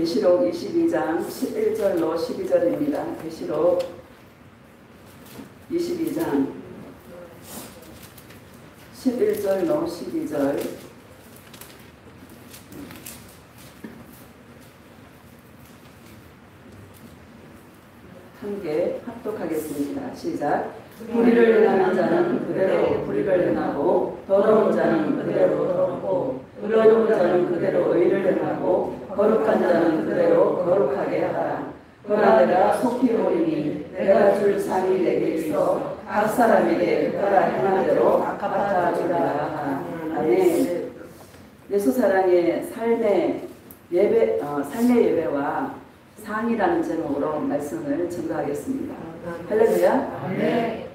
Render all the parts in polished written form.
계시록 22장 11절로 12절입니다. 계시록 22장 11절로 12절 함께 합독하겠습니다. 시작. 불의를 행하는 자는 그대로 불의를 행하고 더러운 자는 그대로 더럽고 의로운 자는 그대로 의를 행하고 거룩한 자는 그대로 거룩하게 하라. 그러나 내가 속히 오리니 내가 내가 줄 상이 내게 있어 각 사람에게 그가 행한 대로 갚아 주라. 아멘. 예수사랑의 삶의 예배와 상이라는 제목으로 말씀을 증거하겠습니다. 할렐루야. 네.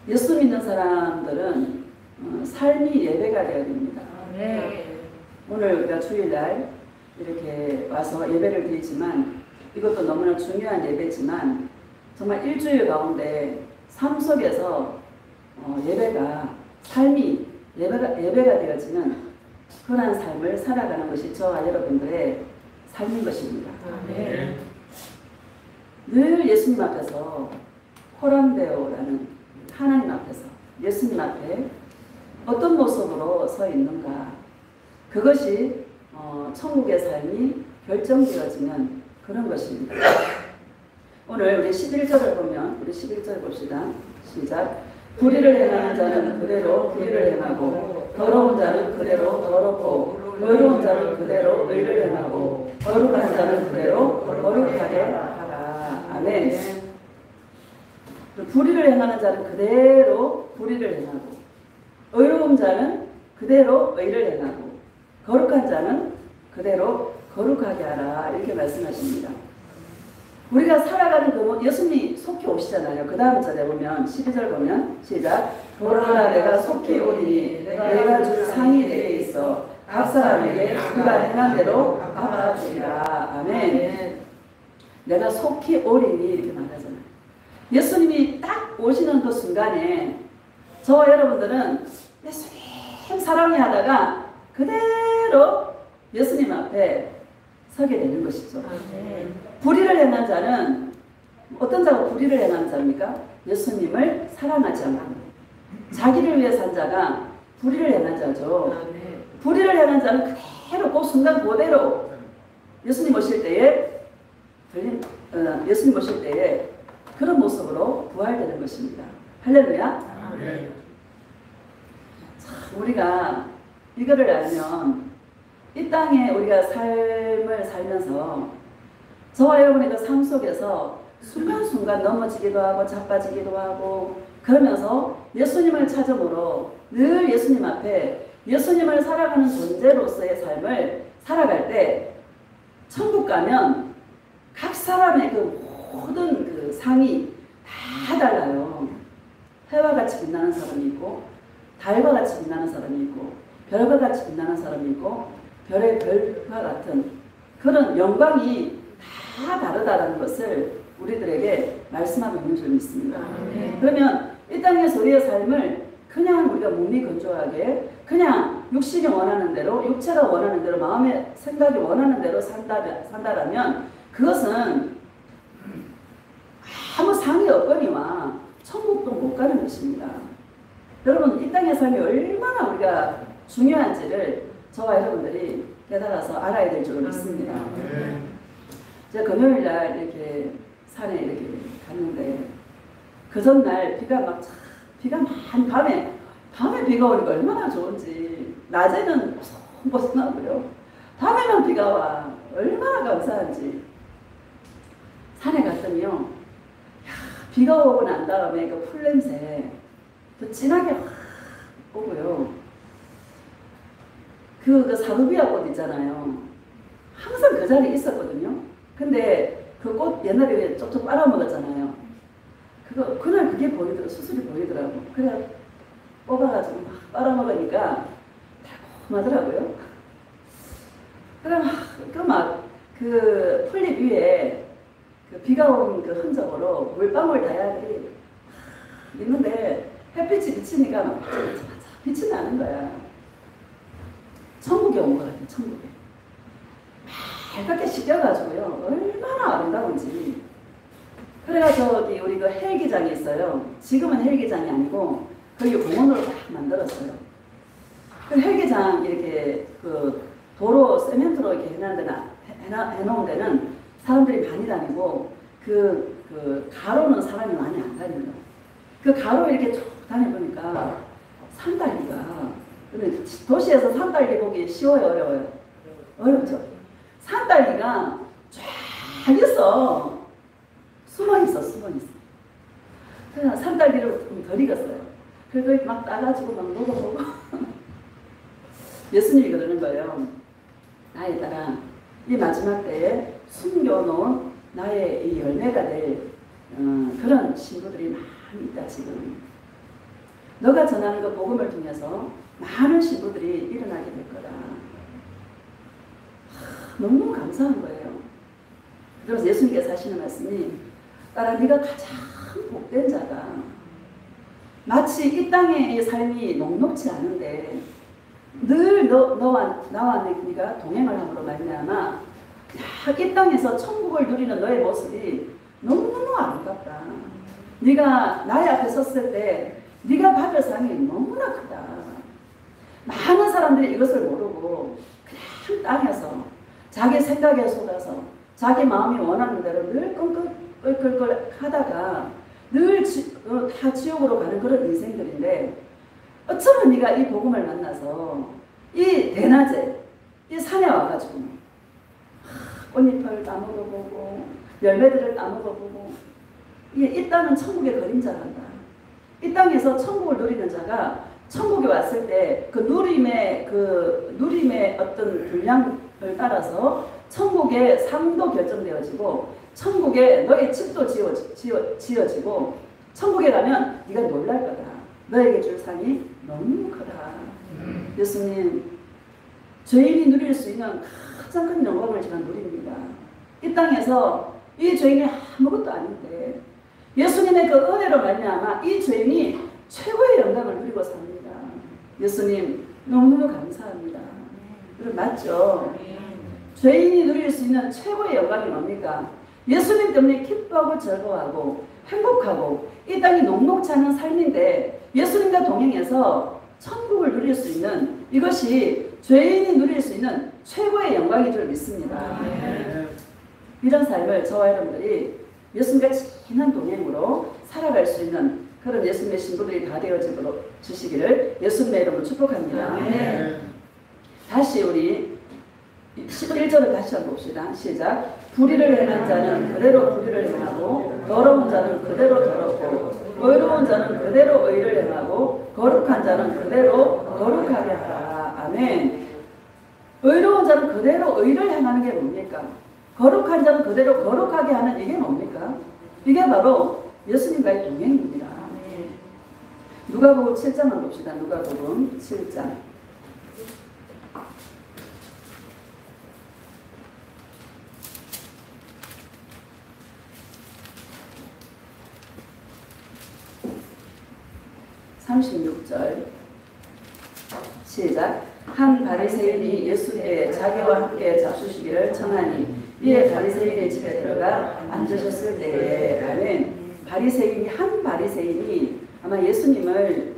예수 믿는 사람들은 삶이 예배가 되어야 됩니다. 네. 오늘 우리가 주일날 이렇게 와서 예배를 드리지만 이것도 너무나 중요한 예배지만 정말 일주일 가운데 삶 속에서 예배가 삶이 예배가 되어지는 그런 삶을 살아가는 것이 저와 여러분들의 삶인 것입니다. 네. 늘 예수님 앞에서 코람데오라는 하나님 앞에서 예수님 앞에 어떤 모습으로 서 있는가, 그것이 천국의 삶이 결정되어지는 그런 것입니다. 오늘 우리 11절을 보면 우리 11절 봅시다. 시작. 불의를 행하는 자는 그대로 불의를 행하고 더러운 자는 그대로 더럽고 의로운 자는 그대로 의를 행하고 거룩한 자는 그대로 거룩하게 하라. 아멘. 불의를 행하는 자는 그대로 불의를 행하고 의로운 자는 그대로 의를 행하고 거룩한 자는 그대로 거룩하게 하라. 이렇게 말씀하십니다. 우리가 살아가는 그 예수님이 속히 오시잖아요. 그 다음 절에 보면 12절 보면 시작. 보라 내가 속히 오리니 내가 줄 상이 내게 있어 각 사람에게 그가 행한 대로 갚아주리라. 아멘. 내가 속히 오리니 이렇게 말하잖아요. 예수님이 딱 오시는 그 순간에 저와 여러분들은 예수님 사랑해 하다가 그대로 예수님 앞에 서게 되는 것이죠. 불의를 행한 자는 어떤 자가 불의를 행한 자입니까? 예수님을 사랑하지 않고 자기를 위해 산 자가 불의를 행한 자죠. 불의를 행한 자는 그대로 그 순간 그대로 예수님 오실 때에 그런 모습으로 부활되는 것입니다. 할렐루야. 참, 우리가 이거를 알면 이 땅에 우리가 삶을 살면서 저와 여러분의 그 삶 속에서 순간순간 넘어지기도 하고 자빠지기도 하고 그러면서 예수님을 찾음으로 늘 예수님 앞에 예수님을 살아가는 존재로서의 삶을 살아갈 때 천국 가면 각 사람의 그 모든 그 상이 다 달라요. 해와 같이 빛나는 사람이 있고 달과 같이 빛나는 사람이 있고 별과 같이 빛나는 사람이 있고 별의 별과 같은 그런 영광이 다 다르다는 것을 우리들에게 말씀하고 있는 줄 믿습니다. 그러면 이 땅에서 우리의 삶을 그냥 우리가 몸이 건조하게 그냥 육신이 원하는 대로 육체가 원하는 대로 마음의 생각이 원하는 대로 산다라면 그것은 아무 상이 없거니와 천국도 못 가는 것입니다. 여러분 이 땅의 삶이 얼마나 우리가 중요한지를 저와 여러분들이 깨달아서 알아야 될 줄 믿습니다. 제가 금요일날 이렇게 산에 이렇게 갔는데 그 전날 비가 많이 밤에 비가 오니까 얼마나 좋은지 낮에는 보송보송하고요. 밤에만 비가 와 얼마나 감사한지 산에 갔더니요. 비가 오고 난 다음에 그 풀냄새 또 진하게 확 오고요. 그 사루비아 꽃 있잖아요. 항상 그 자리에 있었거든요. 근데 그 꽃 옛날에 왜 쪽쪽 빨아먹었잖아요. 그날 그게 보이더라고. 수술이 보이더라고. 그래 뽑아가지고 막 빨아먹으니까 달콤하더라고요. 그래 그 풀잎 위에 그 비가 온 그 흔적으로 물방울 다양하게 있는데 햇빛이 비치니까 막 빛이 나는 거야. 천국에 온 것 같아요. 천국에. 밝게 씻겨가지고요. 얼마나 아름다운지. 그래가지고 우리 그 헬기장이 있어요. 지금은 헬기장이 아니고 거기 공원으로 딱 만들었어요. 그 헬기장 이렇게 그 도로 세멘트로 이렇게 해놓은 데는 사람들이 많이 다니고 그 가로는 사람이 많이 안 다니는 그 가로 이렇게 쭉 다녀보니까 산딸기가 도시에서 산딸기 보기 쉬워요, 어려워요? 어렵죠. 산딸기가 쫙 있어. 숨어 있어. 그냥 산딸기를 좀 덜 익었어요. 그걸 막 따가지고 막 먹어보고 예수님이 그러는 거예요. 나의 딸아, 이 마지막 때에 숨겨놓은 나의 이 열매가 될 그런 신부들이 많이 있다 지금. 너가 전하는 그 복음을 통해서 많은 신부들이 일어나게 될 거다. 너무 감사한 거예요. 그래서 예수님께서 하시는 말씀이 딸아, 네가 가장 복된 자다. 마치 이 땅의 삶이 녹록지 않은데 늘 나와 네가 동행을 함으로 말미암아 이 땅에서 천국을 누리는 너의 모습이 너무너무 아름답다. 네가 나의 앞에 섰을 때 네가 받을 상이 너무나 크다. 많은 사람들이 이것을 모르고 그냥 땅에서 자기 생각에 속아서 자기 마음이 원하는 대로 늘 끙끙 하다가 늘 다 지옥으로 가는 그런 인생들인데 어쩌면 네가 이 복음을 만나서 이 대낮에 이 산에 와가지고 꽃잎을 따먹어보고 열매들을 따먹어보고 이 땅은 천국의 그림자란다. 이 땅에서 천국을 누리는 자가 천국에 왔을 때 그 누림의 어떤 분량을 따라서 천국의 삶도 결정되어지고 천국에 너의 집도 지어지고 천국에 가면 네가 놀랄 거다. 너에게 줄 상이 너무 크다. 예수님, 죄인이 누릴 수 있는 가장 큰 영광을 제가 누립니다. 이 땅에서 이 죄인이 아무것도 아닌데 예수님의 그 은혜로 말미암아 이 죄인이 최고의 영광을 누리고 삽니다. 예수님 너무너무 감사합니다. 그럼 맞죠? 죄인이 누릴 수 있는 최고의 영광이 뭡니까? 예수님 때문에 기뻐하고 즐거워하고 행복하고 이 땅이 녹록지 않은 삶인데 예수님과 동행해서 천국을 누릴 수 있는 이것이 죄인이 누릴 수 있는 최고의 영광인 줄 믿습니다. 이런 삶을 저와 여러분들이 예수님과 친한 동행으로 살아갈 수 있는 그런 예수님의 신부들이 다 되어지시기를 예수님의 이름으로 축복합니다. 다시 우리 11절을 다시 한번 봅시다. 시작. 불의를 행한 자는 그대로 불의를 행하고 더러운 자는 그대로 더럽고 의로운 자는 그대로 의를 행하고 거룩한 자는 그대로 거룩하게 하라. 아멘. 의로운 자는 그대로 의를 행하는 게 뭡니까? 거룩한 자는 그대로 거룩하게 하는 이게 뭡니까? 이게 바로 예수님과의 동행입니다. 누가복음 7장을 봅시다. 누가복음 7장. (36절) 시작. 한 바리새인이 예수께 자기와 함께 잡수시기를 청하니 이에 바리새인의 집에 들어가 앉으셨을 때에 아멘. 한 바리새인이 아마 예수님을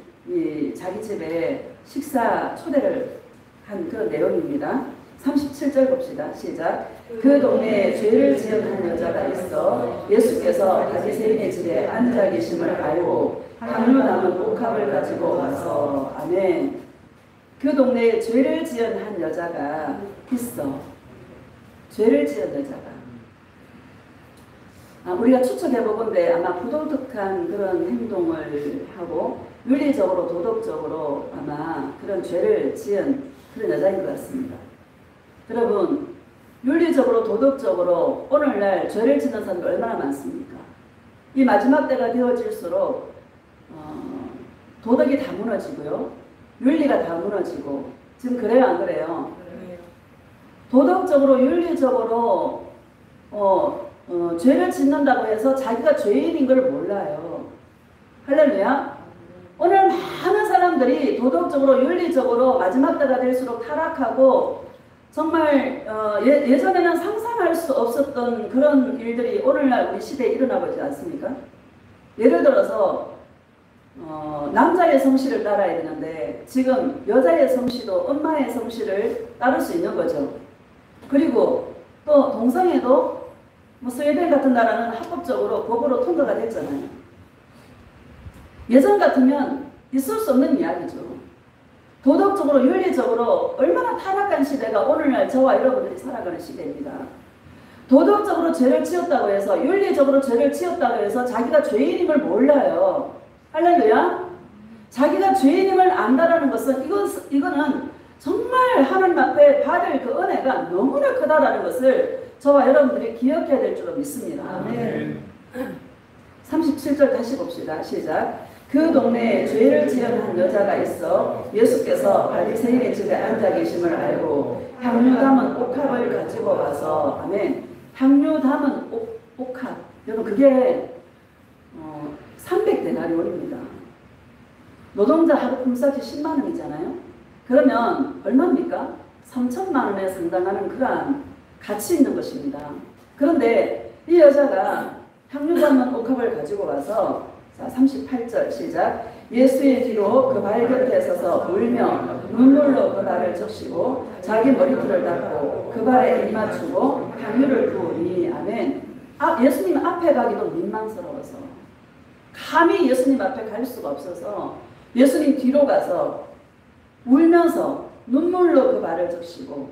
자기 집에 식사 초대를 한 그런 내용입니다. 37절 봅시다. 시작. 그 동네에 죄를 지은 한 여자가 있어 예수께서 바리새인의 집에 앉아 계심을 알고 향유 남은 옥합을 가지고 와서 아멘. 그 동네에 죄를 지은 한 여자가 있어. 죄를 지은 여자가. 우리가 추측해보건대 아마 부도덕한 그런 행동을 하고 윤리적으로 도덕적으로 아마 그런 죄를 지은 그런 여자인 것 같습니다. 여러분, 윤리적으로 도덕적으로 오늘날 죄를 지는 사람이 얼마나 많습니까? 이 마지막 때가 되어질수록 도덕이 다 무너지고요. 윤리가 다 무너지고 지금 그래요 안 그래요? 도덕적으로 윤리적으로 죄를 짓는다고 해서 자기가 죄인인 걸 몰라요. 할렐루야. 오늘 많은 사람들이 도덕적으로 윤리적으로 마지막 때가 될수록 타락하고 정말 예전에는 상상할 수 없었던 그런 일들이 오늘날 우리 시대에 일어나고 있지 않습니까? 예를 들어서 남자의 성씨를 따라야 되는데 지금 여자의 성씨도 엄마의 성씨를 따를 수 있는 거죠. 그리고 또 동성애도 스웨덴 같은 나라는 합법적으로 법으로 통과가 됐잖아요. 예전 같으면 있을 수 없는 이야기죠. 도덕적으로 윤리적으로 얼마나 타락한 시대가 오늘날 저와 여러분들이 살아가는 시대입니다. 도덕적으로 죄를 지었다고 해서, 윤리적으로 죄를 지었다고 해서 자기가 죄인임을 몰라요. 할렐루야. 자기가 죄인임을 안다라는 것은 이거는 정말 하나님 앞에 받을 그 은혜가 너무나 크다라는 것을 저와 여러분들이 기억해야 될 줄로 믿습니다. 아멘. 37절 다시 봅시다. 시작. 그 동네에 죄를 지은 한 여자가 있어 예수께서 바리새인의 집에 앉아 계심을 알고 향유 담은 옥합을 가지고 와서, 아멘. 향유 담은 옥합. 여러분 그게 300데나리온입니다. 노동자 하루 품삯이 10만 원이잖아요. 그러면 얼마입니까? 3천만 원에 상당하는 그러한 가치 있는 것입니다. 그런데 이 여자가 향유 담은 옥합을 가지고 와서, 자 38절 시작. 예수의 뒤로 그 발 곁에 서서 울며 눈물로 그 발을 적시고 자기 머리털을 닦고 그 발에 입 맞추고 향유를 부으니, 아멘. 예수님 앞에 가기도 민망스러워서, 감히 예수님 앞에 갈 수가 없어서 예수님 뒤로 가서 울면서 눈물로 그 발을 적시고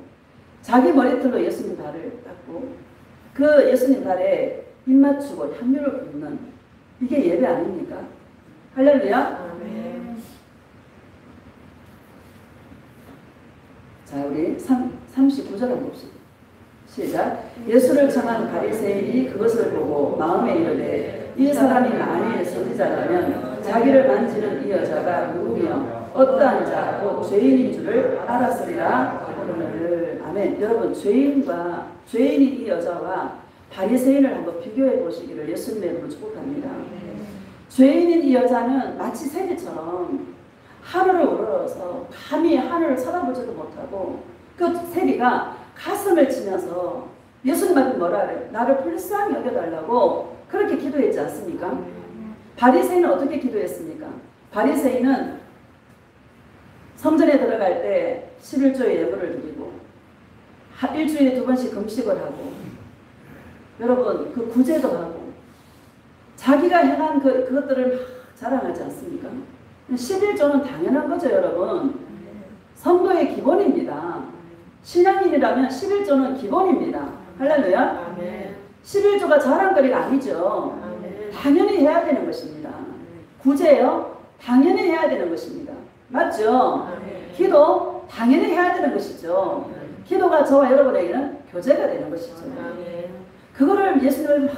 자기 머리털로 예수님 발을 닦고 그 예수님 발에 입 맞추고 향유를 붓는, 이게 예배 아닙니까? 할렐루야. 아멘. 자 우리 39절 한번 봅시다. 시작. 예수를 청한 바리새인이 그것을 보고 마음에 이르되 이 사람이 만일 선지자라면 자기를 만지는 이 여자가 누구며 어떠한 자 곧 죄인인 줄을 알았으리라 하거늘. 아멘. 여러분 죄인인 이 여자와 바리새인을 한번 비교해 보시기를 예수님의 이름으로 축복합니다. 죄인인 이 여자는 마치 세리처럼 하늘을 우러러서 감히 하늘을 쳐다보지도 못하고 그 세리가 가슴을 치면서 예수님 앞에 뭐라 그래? 나를 불쌍히 여겨달라고 그렇게 기도했지 않습니까? 바리새인은 어떻게 기도했습니까? 바리새인은 성전에 들어갈 때 11조의 예물을 드리고 일주일에 2번씩 금식을 하고, 여러분 그 구제도 하고 자기가 행한 그것들을 막 자랑하지 않습니까? 11조는 당연한 거죠, 여러분. 성도의 기본입니다. 신앙인이라면 11조는 기본입니다. 할렐루야. 11조가 자랑거리가 아니죠. 당연히 해야 되는 것입니다. 구제요? 당연히 해야 되는 것입니다. 맞죠? 기도 당연히 해야 되는 것이죠. 기도가 저와 여러분에게는 교제가 되는 것이죠. 그거를 예수님을 막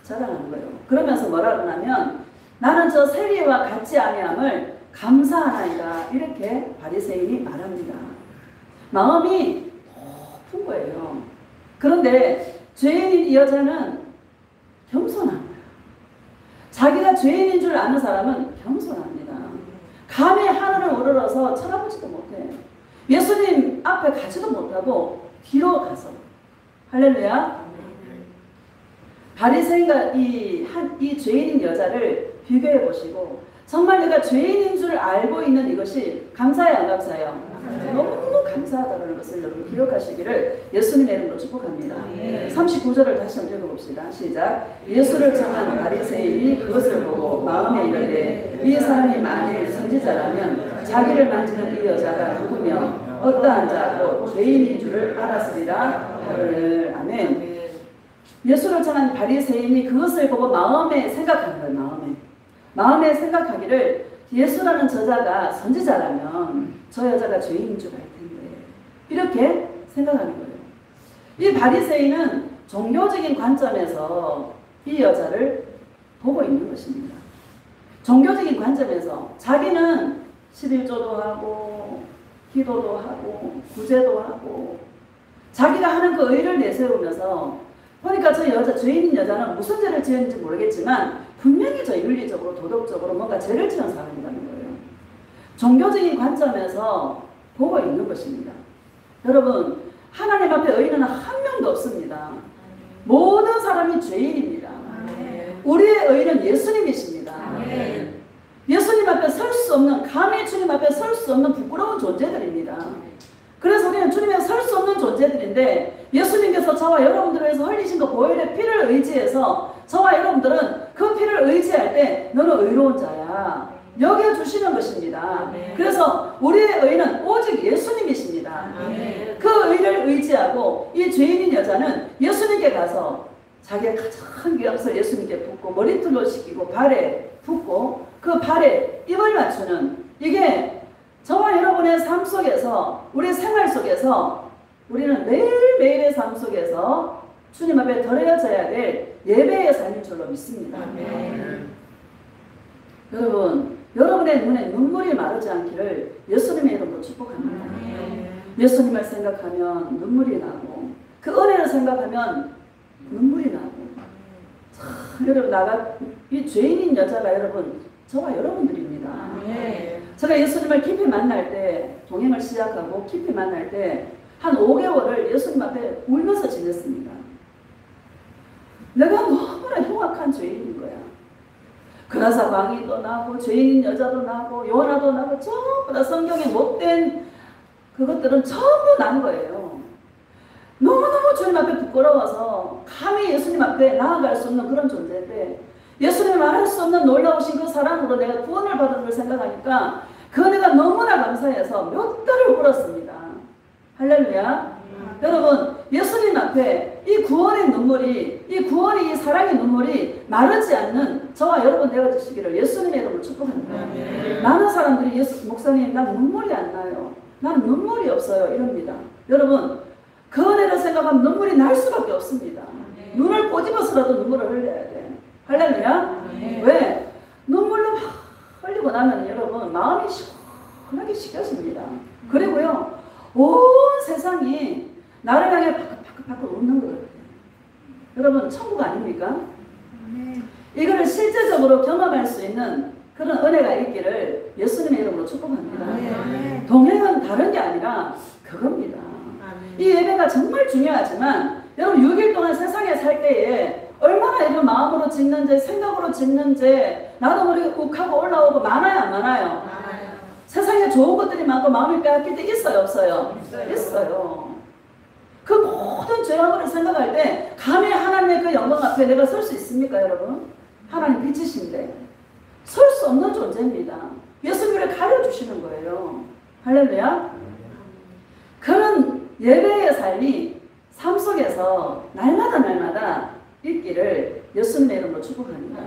자랑하는 거예요. 그러면서 뭐라 그러냐면 나는 저 세리와 같지 아니함을 감사하나이다, 이렇게 바리새인이 말합니다. 마음이 높은 거예요. 그런데 죄인인 이 여자는 겸손한 거예요. 자기가 죄인인 줄 아는 사람은 겸손합니다. 감히 하늘을 우러러서 쳐다보지도 못해. 예수님 앞에 가지도 못하고 뒤로 가서, 할렐루야. 바리새인과 이 죄인인 여자를 비교해 보시고 정말 내가 죄인인 줄 알고 있는 이것이 감사해요, 안 감사해요? 너무너무 감사하다는 것을 여러분 기억하시기를 예수님의 이름으로 축복합니다. 39절을 다시 한번 읽어봅시다. 시작. 예수를 청한 바리새인이 그것을 보고 마음에 이르되 이 사람이 만일 선지자라면 자기를 만지는 이 여자가 누구며 어떠한 자고 죄인인 줄을 알았으리라 하거늘. 아멘. 예수를 청한 바리새인이 그것을 보고 마음에 생각하는 거예요. 마음에 생각하기를 예수라는 저자가 선지자라면 저 여자가 죄인인 줄 알 텐데, 이렇게 생각하는 거예요. 이 바리새인은 종교적인 관점에서 이 여자를 보고 있는 것입니다. 종교적인 관점에서 자기는 11조도 하고 기도도 하고 구제도 하고 자기가 하는 그 의를 내세우면서 보니까 저 여자, 죄인인 여자는 무슨 죄를 지었는지 모르겠지만 분명히 저 윤리적으로 도덕적으로 뭔가 죄를 지은 사람이라는 거예요. 종교적인 관점에서 보고 있는 것입니다. 여러분, 하나님 앞에 의인은 한 명도 없습니다. 모든 사람이 죄인입니다. 우리의 의인은 예수님이십니다. 예수님 앞에 설 수 없는, 감히 주님 앞에 설 수 없는 부끄러운 존재들입니다. 그래서 우리는 주님에 설 수 없는 존재들인데 예수님께서 저와 여러분들을 위해서 흘리신 그 보혈의 피를 의지해서 저와 여러분들은 그 피를 의지할 때 너는 의로운 자야, 여겨주시는 것입니다. 그래서 우리의 의는 오직 예수님이십니다. 그 의를 의지하고 이 죄인인 여자는 예수님께 가서 자기가 가장 귀한 것을 예수님께 붓고 머리털로 씻기고 발에 붓고 그 발에 입을 맞추는, 이게 저와 여러분의 삶 속에서, 우리 생활 속에서 우리는 매일매일의 삶 속에서 주님 앞에 드려져야 될 예배의 삶인 줄로 믿습니다. 여러분, 여러분의 눈에 눈물이 마르지 않기를 예수님의 이름으로 축복합니다. 예수님을 생각하면 눈물이 나고 그 은혜를 생각하면 눈물이 나고, 참, 여러분, 이 죄인인 여자가 여러분, 저와 여러분들입니다. 제가 예수님을 깊이 만날 때, 동행을 시작하고 깊이 만날 때 한 5개월을 예수님 앞에 울면서 지냈습니다. 내가 너무나 흉악한 죄인인 거야. 그라사 광이도 나고 죄인인 여자도 나고 요나도 나고 전부 다 성경에 못된 그것들은 전부 난 거예요. 너무너무 주님 앞에 부끄러워서 감히 예수님 앞에 나아갈 수 없는 그런 존재인데, 예수님이 말할 수 없는 놀라우신 그 사랑으로 내가 구원을 받은 걸 생각하니까 그 은혜가 너무나 감사해서 몇 달을 울었습니다. 할렐루야. 여러분, 예수님 앞에 이 구원의 눈물이, 이 구원의 이 사랑의 눈물이 마르지 않는 저와 여러분 되어주시기를 예수님의 이름으로 축복합니다. 많은 사람들이 목사님, 난 눈물이 안 나요. 나는 눈물이 없어요. 이럽니다. 여러분, 그 은혜를 생각하면 눈물이 날 수밖에 없습니다. 눈을 꼬집어서라도 눈물을 흘려야 돼. 할렐루야. 왜? 눈물로 막 흘리고 나면 여러분 마음이 시원하게 식혀집니다. 그리고요, 온 세상이 나를 향해 바글바글 웃는 것 같아요. 여러분, 천국 아닙니까? 이거를 실제적으로 경험할 수 있는 그런 은혜가 있기를 예수님의 이름으로 축복합니다. 동행은 다른 게 아니라 그겁니다. 이 예배가 정말 중요하지만 여러분, 6일 동안 세상에 살 때에 얼마나 이런 마음으로 짓는지, 생각으로 짓는지 나도 모르게 욱하고 올라오고 많아요, 안 많아요? 세상에 좋은 것들이 많고 마음이 빼앗길 때 있어요, 없어요? 있어요. 그 모든 죄악을 생각할 때 감히 하나님의 그 영광 앞에 내가 설 수 있습니까, 여러분? 하나님 빛이신데 설 수 없는 존재입니다. 예수님을 가려주시는 거예요. 할렐루야. 그런 예배의 삶이 삶 속에서 날마다 있기를 예수님의 이름으로 축복합니다.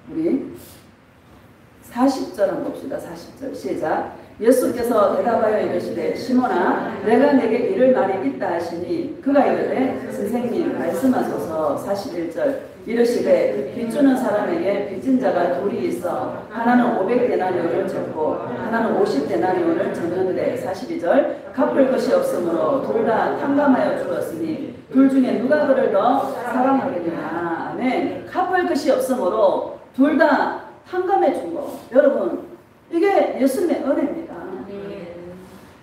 우리 40절 한번 봅시다. 40절 시작. 예수께서 대답하여 이르시되 시몬아, 내가 내게 이를 말이 있다 하시니 그가 이르되 선생님 말씀하소서. 41절 이르시되 빚주는 사람에게 빚진 자가 둘이 있어 하나는 500데나리온을 졌고 하나는 50데나리온을 졌는데 42절 갚을 것이 없으므로 둘 다 탕감하여 주었으니 둘 중에 누가 그를 더 사랑하겠느냐. 아멘. 갚을 것이 없으므로 둘 다 탕감해 준 거. 여러분, 이게 예수님의 은혜입니다.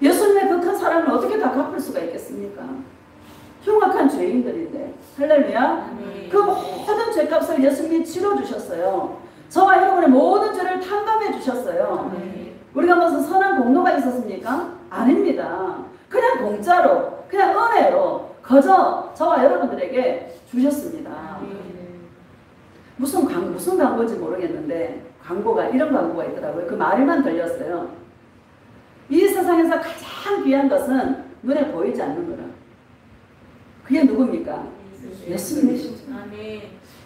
예수님의 그 큰 사랑을 어떻게 다 갚을 수가 있겠습니까? 흉악한 죄인들인데. 할렐루야. 그 모든 죄값을 예수님이 치러주셨어요. 저와 여러분의 모든 죄를 탕감해 주셨어요. 우리가 무슨 선한 공로가 있었습니까? 아닙니다. 그냥 공짜로, 그냥 은혜로 거저 저와 여러분들에게 주셨습니다. 무슨 광고인지 모르겠는데 광고가, 이런 광고가 있더라고요. 그 말만 들렸어요. 이 세상에서 가장 귀한 것은 눈에 보이지 않는 거라. 그게 누굽니까? 예수님이시죠.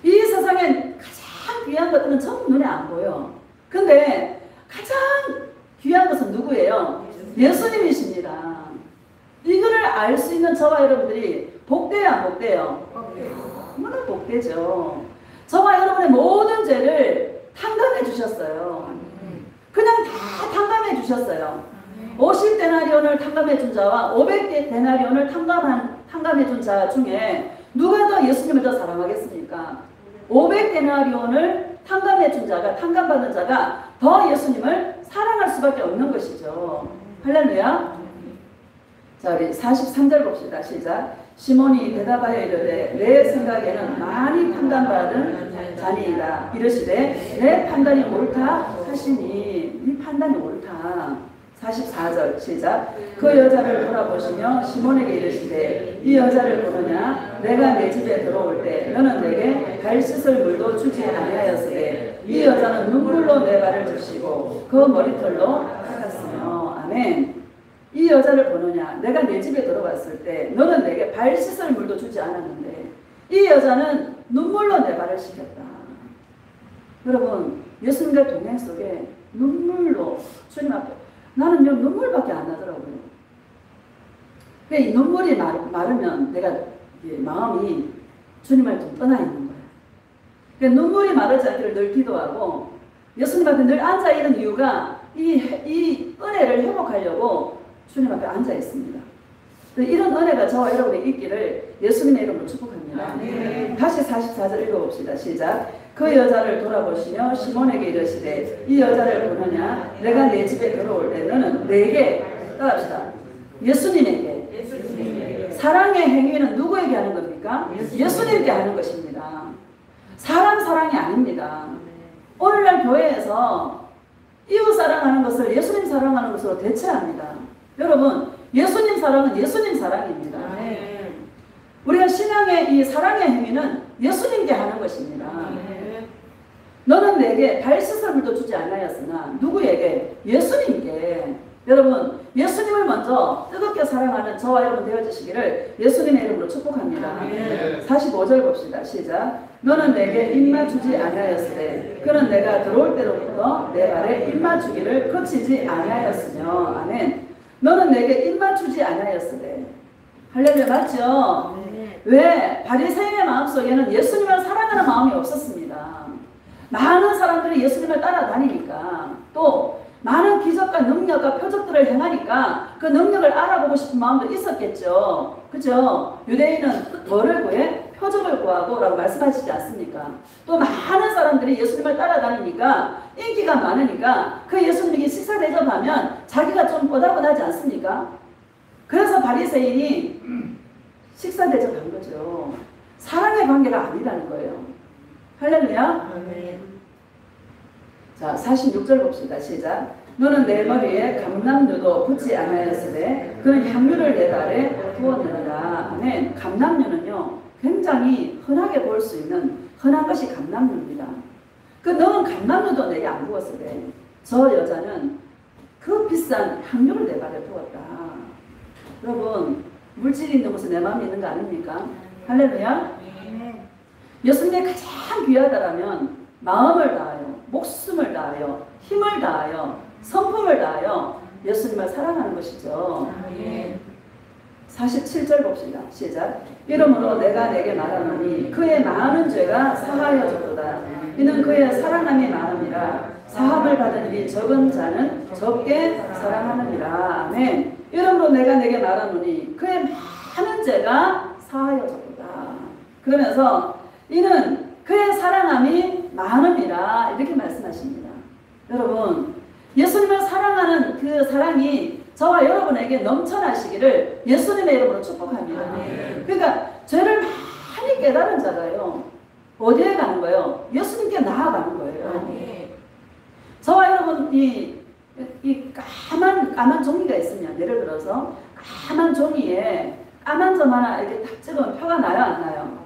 이 세상에 가장 귀한 것들은 전부 눈에 안 보여. 근데 가장 귀한 것은 누구예요? 예수님이십니다. 이거를 알 수 있는 저와 여러분들이 복돼요, 안 복돼요? 너무나 복되죠. 저와 여러분의 모든 죄를 탕감해 주셨어요. 그냥 다 탕감해 주셨어요. 50데나리온을 탕감해 준 자와 500데나리온을 탕감해 준 자 중에 누가 더 예수님을 더 사랑하겠습니까? 500데나리온을 탕감해 준 자가, 탕감받은 자가 더 예수님을 사랑할 수밖에 없는 것이죠. 할렐루야. 자, 우리 43절 봅시다. 시작. 시몬이 대답하여 이르되 내 생각에는 많이 판단받은 자니이다. 이르시되 내 판단이 옳다 하시니, 이 판단이 옳다. 44절 시작. 그 여자를 돌아보시며 시몬에게 이르시되 이 여자를 보느냐 내가 내 집에 들어올 때 너는 내게 발 씻을 물도 주지 아니하였으되 이 여자는 눈물로 내 발을 주시고 그 머리털로 닦았으며. 아멘. 이 여자를 보느냐 내가 내 집에 들어갔을 때 너는 내게 발 씻을 물도 주지 않았는데 이 여자는 눈물로 내 발을 씻겼다. 여러분 예수님과 동행 속에 눈물로 주님 앞에 나는요 눈물밖에 안 나더라고요. 이 눈물이 마르면 내가 마음이 주님을 좀 떠나 있는 거예요. 그러니까 눈물이 마르지 않기를 늘 기도하고 예수님 앞에 늘 앉아 있는 이유가 이 은혜를 회복하려고 주님 앞에 앉아 있습니다. 이런 은혜가 저와 여러분의 있기를 예수님의 이름으로 축복합니다. 다시 44절 읽어봅시다. 시작. 그 여자를 돌아보시며 시몬에게 이르시되 이 여자를 보느냐 내가 내 집에 들어올 때 너는 내게 따라합시다. 예수님에게. 사랑의 행위는 누구에게 하는 겁니까? 예수님께 하는 것입니다. 사랑이 아닙니다. 오늘날 교회에서 이웃 사랑하는 것을 예수님 사랑하는 것으로 대체합니다. 여러분 예수님 사랑은 예수님 사랑입니다. 우리가 신앙의 이 사랑의 행위는 예수님께 하는 것입니다. 너는 내게 발 씻을 물도 주지 않았으나 누구에게? 예수님께. 여러분 예수님을 먼저 뜨겁게 사랑하는 저와 여러분 되어주시기를 예수님의 이름으로 축복합니다. 45절 봅시다. 시작. 너는 내게 입마 주지 아니하였으되 그는 내가 들어올 때로부터 내 발에 입마 주기를 그치지 아니하였으며. 아멘. 너는 내게 입마 주지 아니하였으되. 할렐루야. 맞죠? 왜? 바리새인의 마음속에는 예수님을 사랑하는 마음이 없었습니다. 많은 사람들이 예수님을 따라다니니까 또 많은 기적과 능력과 표적들을 행하니까 그 능력을 알아보고 싶은 마음도 있었겠죠. 그죠? 유대인은 뭐를 구해? 표적을 구하고 라고 말씀하시지 않습니까? 또 많은 사람들이 예수님을 따라다니니까 인기가 많으니까 그 예수님이 식사 대접하면 자기가 좀 꼬다꼬다하지 않습니까? 그래서 바리새인이 식사 대접한 거죠. 사랑의 관계가 아니라는 거예요. 할렐루야. 자 46절 봅시다. 시작. 너는 내 머리에 감람류도 붓지 아니하였으되 그는 향유를 내 발에 부었느니라. 아멘. 감람류는요 굉장히 흔하게 볼 수 있는 흔한 것이 감람류입니다. 너는 감람류도 내게 안 부었으되 저 여자는 그 비싼 향유를 내 발에 부었다. 여러분 물질이 있는 곳에 내 마음이 있는 거 아닙니까? 할렐루야. 예수님이 가장 귀하다라면 마음을 다하여 목숨을 다하여 힘을 다하여 성품을 다하여 예수님을 사랑하는 것이죠. 47절 봅시다. 시작. 이러므로 내가 내게 말하노니 그의 많은 죄가 사하여졌도다. 이는 그의 사랑함이 많음이라. 사함을 받은 일이 적은 자는 적게 사랑하느니라. 아멘. 이러므로 내가 내게 말하노니 그의 많은 죄가 사하여졌도다. 그러면서 이는 그의 사랑함이 많음이라 이렇게 말씀하십니다. 여러분 예수님을 사랑하는 그 사랑이 저와 여러분에게 넘쳐나시기를 예수님의 이름으로 축복합니다. 그러니까 죄를 많이 깨달은 자가요 어디에 가는 거예요? 예수님께 나아가는 거예요. 저와 여러분이 이 까만 종이가 있으면 예를 들어서 까만 종이에 까만 점 하나 이렇게 탁 찍으면 표가 나요 안 나요?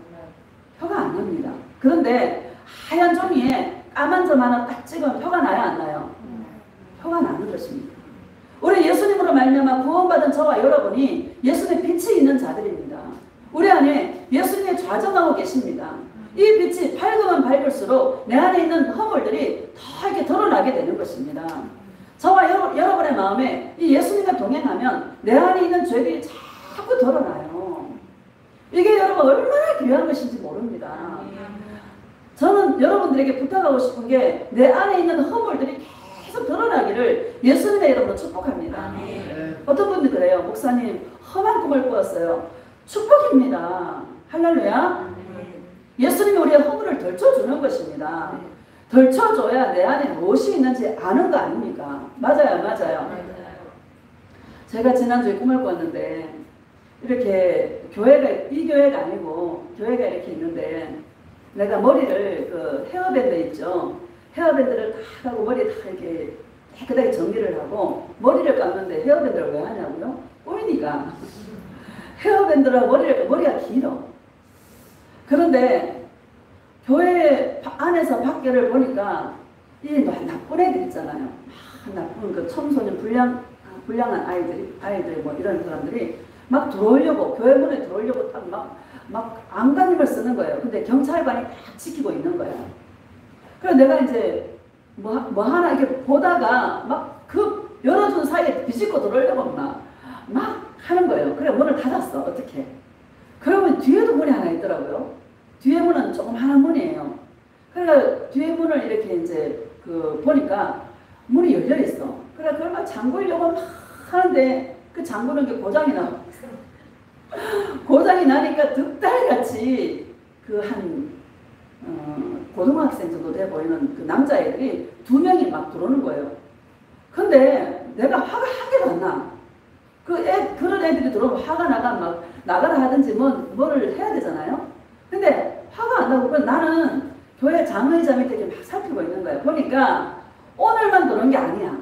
표가 안 납니다. 그런데 하얀 종이에 까만 점 하나 딱 찍으면 표가 나요 안 나요? 표가 나는 것입니다. 우리 예수님으로 말미암아 구원받은 저와 여러분이 예수님의 빛이 있는 자들입니다. 우리 안에 예수님의 좌정하고 계십니다. 이 빛이 밝으면 밝을수록 내 안에 있는 허물들이 더 이렇게 드러나게 되는 것입니다. 저와 여러분의 마음에 이 예수님과 동행하면 내 안에 있는 죄들이 자꾸 드러나요. 이게 여러분 얼마나 귀한 것인지 모릅니다. 저는 여러분들에게 부탁하고 싶은 게 내 안에 있는 허물들이 계속 드러나기를 예수님의 이름으로 축복합니다. 어떤 분들 그래요. 목사님 험한 꿈을 꾸었어요. 축복입니다. 할렐루야. 예수님이 우리의 허물을 덜쳐주는 것입니다. 덜쳐줘야 내 안에 무엇이 있는지 아는 거 아닙니까? 맞아요. 제가 지난주에 꿈을 꿨는데 이렇게 교회가 이 교회가 아니고 교회가 이렇게 있는데 내가 머리를 그 헤어밴드 있죠. 헤어밴드를 딱 하고 머리에 다 이렇게 깨끗하게 정리를 하고 머리를 감는데 헤어밴드를 왜 하냐고요? 꼬이니까. 헤어밴드랑 머리가 길어. 그런데 교회 안에서 밖에를 보니까 이 나쁜 애들 있잖아요. 나쁜 그 청소년 불량한 아이들이 뭐 이런 사람들이 막 들어오려고 교회 문에 들어오려고 딱 막 안간힘을 쓰는 거예요. 근데 경찰관이 딱 지키고 있는 거야. 그래서 내가 이제 뭐 하나 이렇게 보다가 막 그 열어준 사이에 비집고 들어오려고 막 하는 거예요. 그래 문을 닫았어. 어떻게? 그러면 뒤에도 문이 하나 있더라고요. 뒤에 문은 조금 하나 문이에요. 그러니까 뒤에 문을 이렇게 이제 보니까 문이 열려 있어. 그래 그걸 막 잠그려고 막 하는데 그 잠그는 게 고장이 나. 고장이 나니까 득달같이 고등학생 정도 돼 보이는 그 남자애들이 2명이 막 들어오는 거예요. 근데 내가 화가 한 개도 안 나. 그런 애들이 들어오면 화가 막 나가라 하든지 뭐를 해야 되잖아요. 근데 화가 안 나고 나는 교회 장의자 밑에 이렇게 막 살피고 있는 거예요. 보니까 오늘만 들어온 게 아니야.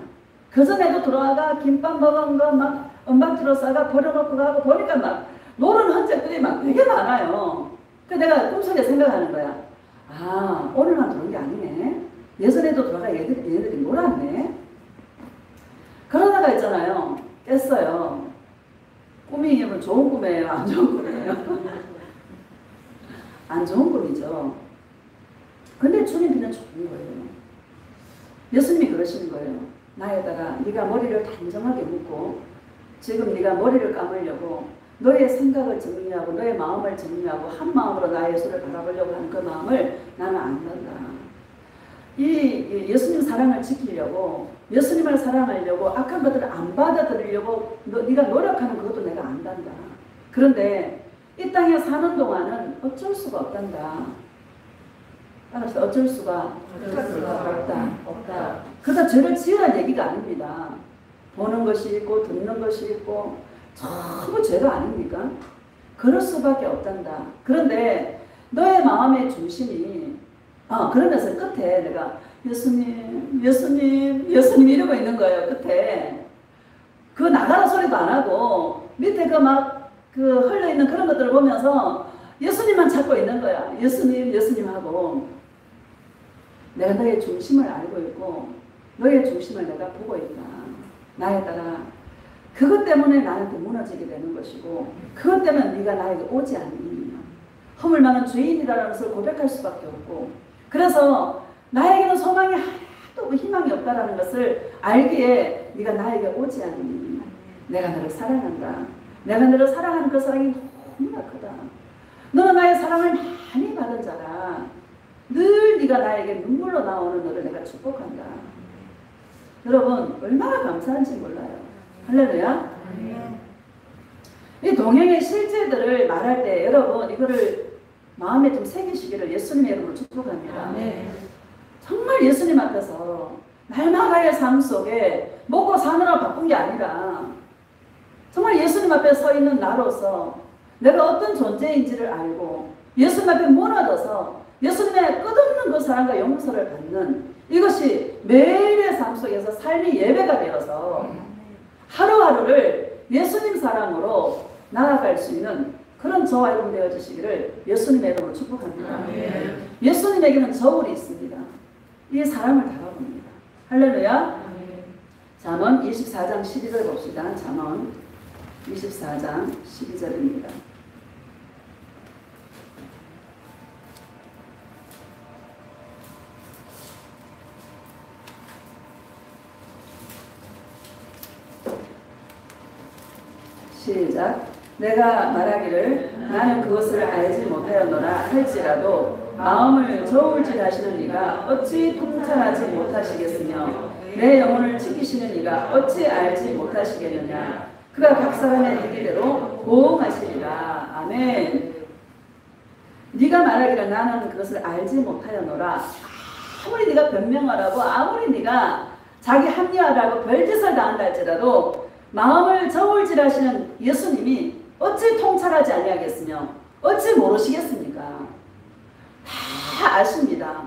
그전에도 들어와가 김밥 먹은 거 막 은박지로 싸가 버려놓고 가고 보니까 막 노는 흔적들이 막 되게 많아요. 그래서 내가 꿈속에 생각하는 거야. 아, 오늘만 들어온 게 아니네. 예전에도 들어가 얘네들이 놀았네. 그러다가 있잖아요. 깼어요. 꿈이 좋은 꿈이에요? 안 좋은 꿈이에요? 안 좋은 꿈이죠. 근데 주님께는 좋은 거예요. 예수님이 그러시는 거예요. 나에다가 네가 머리를 단정하게 묶고 지금 네가 머리를 감으려고 너의 생각을 정리하고 너의 마음을 정리하고 한 마음으로 나의 예수를 바라보려고 하는 그 마음을 나는 안단다. 이 예수님 사랑을 지키려고 예수님을 사랑하려고 악한 것들을 안 받아들이려고 네가 노력하는 그것도 내가 안단다. 그런데 이 땅에 사는 동안은 어쩔 수가 없단다. 따라서 어쩔 수가 없다. 그래서 죄를 지으라는 얘기가 아닙니다. 보는 것이 있고 듣는 것이 있고 전부 죄가 아닙니까? 그럴 수밖에 없단다. 그런데 너의 마음의 중심이 그러면서 끝에 내가 예수님 이러고 있는 거예요. 끝에 그 나가라 소리도 안 하고 밑에 그 흘러있는 그런 것들을 보면서 예수님만 찾고 있는 거야. 예수님 하고 내가 너의 중심을 알고 있고 너의 중심을 내가 보고 있다. 나에 따라 그것 때문에 나한테 무너지게 되는 것이고 그것 때문에 네가 나에게 오지 않니. 허물 많은 죄인이라는 것을 고백할 수밖에 없고 그래서 나에게는 소망이 하나도 희망이 없다라는 것을 알기에 네가 나에게 오지 않니. 내가 너를 사랑한다. 내가 너를 사랑하는 그 사랑이 너무나 크다. 너는 나의 사랑을 많이 받은 자라. 늘 네가 나에게 눈물로 나오는 너를 내가 축복한다. 여러분 얼마나 감사한지 몰라요. 할렐루야. 이 동행의 실제들을 말할 때 여러분 이거를 마음에 좀 새기시기를 예수님의 이름으로 축복합니다. 정말 예수님 앞에서 날마다의 삶 속에 먹고 사느라 바쁜 게 아니라 정말 예수님 앞에 서 있는 나로서 내가 어떤 존재인지를 알고 예수님 앞에 무너져서 예수님의 끝없는 그 사랑과 용서를 받는 이것이 매일의 삶 속에서 삶이 예배가 되어서 하루하루를 예수님 사랑으로 나아갈 수 있는 그런 저와 여러분 되어주시기를 예수님의 이름으로 축복합니다. 예수님에게는 저울이 있습니다. 이 사랑을 다가봅니다. 할렐루야. 잠언 24장 12절 봅시다. 잠언 24장 12절입니다. 시작. 내가 말하기를 나는 그것을 알지 못하였노라 할지라도 마음을 저울질하시는 이가 어찌 통찰하지 못하시겠으며 내 영혼을 지키시는 이가 어찌 알지 못하시겠느냐. 그가 각 사람의 일기대로 보응하시리라. 아멘. 네가 말하기를 나는 그것을 알지 못하였노라. 아무리 네가 변명하라고 아무리 네가 자기 합리화라고 별짓을 다한다 할지라도 마음을 저울질하시는 예수님이 어찌 통찰하지 아니하겠으며 어찌 모르시겠습니까? 다 아십니다.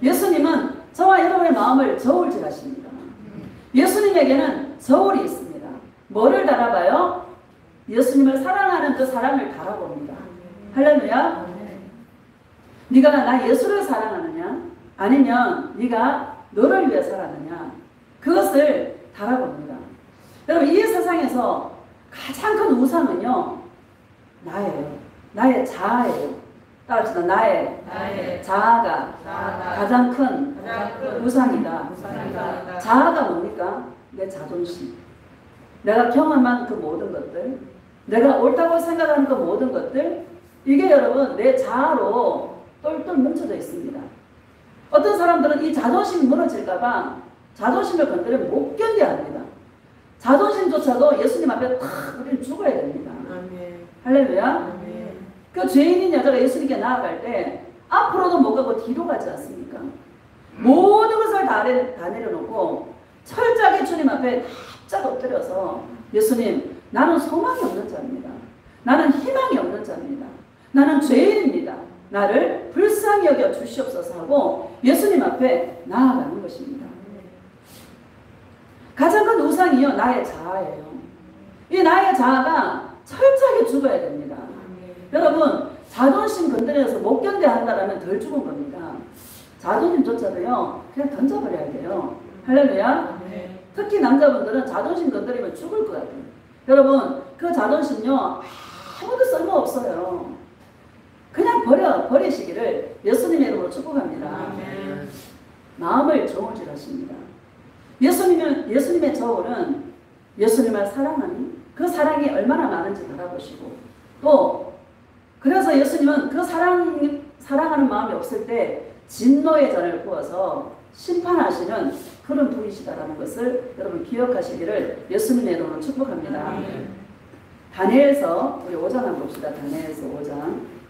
예수님은 저와 여러분의 마음을 저울질하십니다. 예수님에게는 저울이 있습니다. 뭐를 달아봐요? 예수님을 사랑하는 그 사랑을 달아봅니다. 할렐루야. 네가 나 예수를 사랑하느냐 아니면 네가 너를 위해 살았느냐, 그것을 달아봅니다. 여러분, 이 세상에서 가장 큰 우상은요, 나예요. 나의 자아예요. 따라합시다. 나의 자아가 가장 큰 우상이다. 자아가 뭡니까? 내 자존심, 내가 경험한 그 모든 것들, 내가 옳다고 생각하는 그 모든 것들, 이게 여러분 내 자아로 똘똘 뭉쳐져 있습니다. 어떤 사람들은 이 자존심이 무너질까봐 자존심을 건드리면 못 견뎌합니다. 자존심조차도 예수님 앞에 탁 우리는 죽어야 됩니다. 아멘. 할렐루야. 아멘. 그 죄인인 여자가 예수님께 나아갈 때 앞으로도 못 가고 뒤로 가지 않습니까? 모든 것을 다 내려놓고 철저하게 주님 앞에 납작 엎드려서, 예수님, 나는 소망이 없는 자입니다. 나는 희망이 없는 자입니다. 나는 죄인입니다. 나를 불쌍히 여겨 주시옵소서 하고 예수님 앞에 나아가는 것입니다. 가장 큰 우상이요, 나의 자아예요. 이 나의 자아가 철저하게 죽어야 됩니다. 여러분, 자존심 건드려서 못 견뎌 한다라면 덜 죽은 겁니다. 자존심조차도요, 그냥 던져버려야 돼요. 할렐루야. 특히 남자분들은 자존심 건드리면 죽을 것 같아요. 여러분, 그 자존심요, 아무도 쓸모없어요. 그냥 버리시기를 예수님의 이름으로 축복합니다. 마음을 저울질하십니다. 예수님의 저울은 예수님을 사랑하니 그 사랑이 얼마나 많은지 바라보시고, 또 그래서 예수님은 그 사랑하는 마음이 없을 때 진노의 잔을 부어서 심판하시는 그런 분이시다라는 것을 여러분 기억하시기를 예수님의 이름으로 축복합니다. 다니엘서 우리 5장 한번 봅시다. 다니엘서 5장.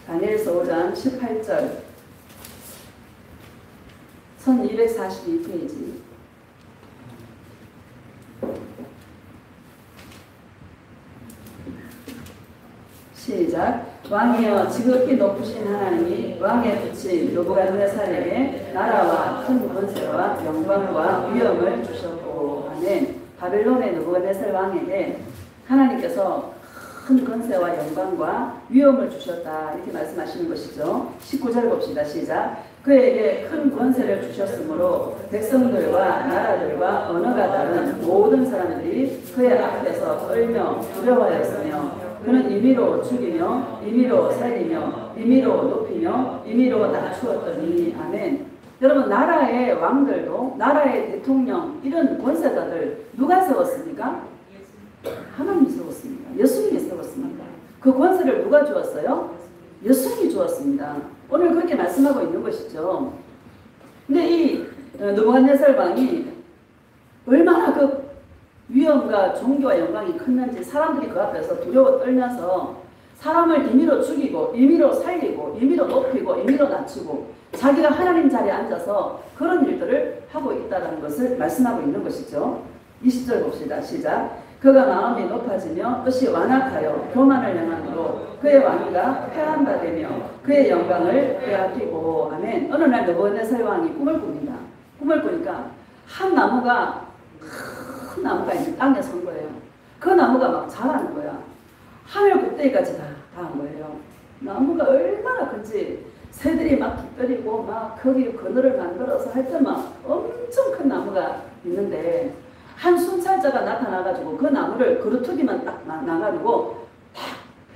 다니엘서 5장 18절 1242페이지. 시작. 왕이여, 지극히 높으신 하나님이 왕에 붙인 느부갓네살에게 나라와 큰 권세와 영광과 위엄을 주셨고 하는 바벨론의 느부갓네살 왕에게 하나님께서 큰 권세와 영광과 위엄을 주셨다, 이렇게 말씀하시는 것이죠. 19절 봅시다. 시작. 그에게 큰 권세를 주셨으므로 백성들과 나라들과 언어가 다른 모든 사람들이 그의 앞에서 떨며 두려워하였으며, 그는 임의로 죽이며 임의로 살리며 임의로 높이며 임의로 낮추었더니. 아멘. 여러분, 나라의 왕들도, 나라의 대통령, 이런 권세자들 누가 세웠습니까? 하나님이 세웠습니다. 예수님이 세웠습니다. 그 권세를 누가 주었어요? 예수님이 주었습니다. 오늘 그렇게 말씀하고 있는 것이죠. 근데 이 느부갓네살 왕이 얼마나 그 위엄과 종교와 영광이 컸는지, 사람들이 그 앞에서 두려워 떨면서 사람을 임의로 죽이고 임의로 살리고 임의로 높이고 임의로 낮추고 자기가 하나님 자리에 앉아서 그런 일들을 하고 있다는 것을 말씀하고 있는 것이죠. 20절 봅시다. 시작. 그가 마음이 높아지며 뜻이 완악하여 교만을 행함으로 그의 왕위가 폐한바되며 그의 영광을 빼앗기고. 아멘. 어느 날 느부갓네살 왕이 꿈을 꿉니다. 꿈을 꾸니까 한 나무가, 큰 나무가 이제 땅에 선 거예요. 그 나무가 막 자라는 거야. 하늘 꼭대기까지 다 한 거예요. 나무가 얼마나 큰지 새들이 막 깃들이고 막 거기 그늘을 만들어서 할 때 막 엄청 큰 나무가 있는데, 한 순찰자가 나타나가지고 그 나무를 그루터기만 딱 나가지고 탁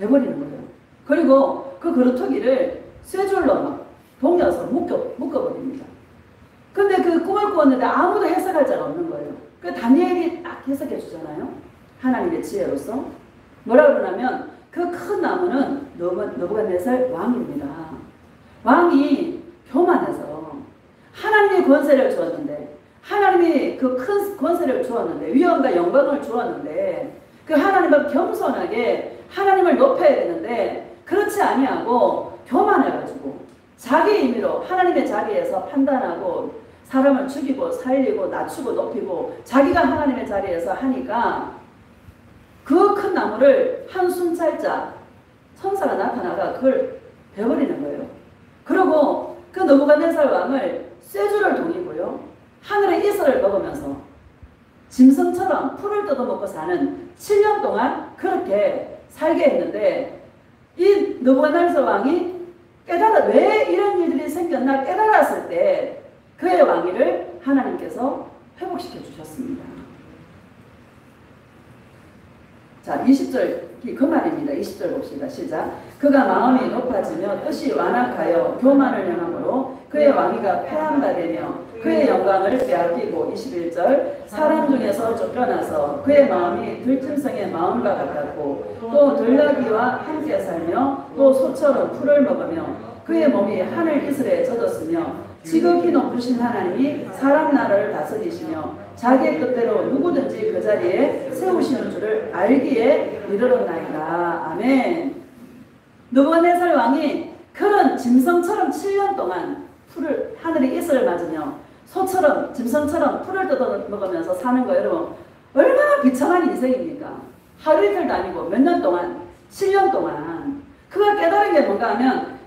해버리는 거예요. 그리고 그 그루터기를 쇠줄로 막 동여서 묶어버립니다. 근데 그 꿈을 꾸었는데 아무도 해석할 자가 없는 거예요. 그 다니엘이 딱 해석해 주잖아요. 하나님의 지혜로서. 뭐라 그러냐면 그 큰 나무는 느부갓네살 왕입니다. 왕이 교만해서 하나님의 권세를 주었는데, 하나님이 그 큰 권세를 주었는데, 위엄과 영광을 주었는데, 그 하나님 앞 겸손하게 하나님을 높여야 되는데 그렇지 아니하고 교만해가지고 자기 임의로 하나님의 자리에서 판단하고 사람을 죽이고 살리고 낮추고 높이고 자기가 하나님의 자리에서 하니까 그 큰 나무를 한 순찰자 천사가 나타나가 그걸 베버리는 거예요. 그리고 그 느부갓네살 왕을 쇠줄을 동이고요. 하늘의 이슬을 먹으면서 짐승처럼 풀을 뜯어먹고 사는 7년 동안 그렇게 살게 했는데 이 느부갓네살 왕이 왜 이런 일들이 생겼나 깨달았을 때 그의 왕위를 하나님께서 회복시켜 주셨습니다. 자, 20절 그 말입니다. 20절 봅시다. 시작. 그가 마음이 높아지며 뜻이 완악하여 교만을 행함으로 그의 왕위가 폐한바되며 그의 영광을 빼앗기고 21절 사람 중에서 쫓겨나서 그의 마음이 들짐승의 마음과 같았고 또 들나귀와 함께 살며 또 소처럼 풀을 먹으며 그의 몸이 하늘 이슬에 젖었으며 지극히 높으신 하나님이 사람 나라를 다스리시며 자기의 뜻대로 누구든지 그 자리에 세우시는 줄을 알기에 이르렀나이다. 아멘. 느부갓네살 왕이 그런 짐승처럼 7년 동안 풀을 하늘의 이슬을 맞으며 소처럼 짐승처럼 풀을 뜯어먹으면서 사는 거 여러분 얼마나 비참한 인생입니까? 하루 이틀도 아니고 몇 년 동안 7년 동안 그가 깨달은 게 뭔가 하면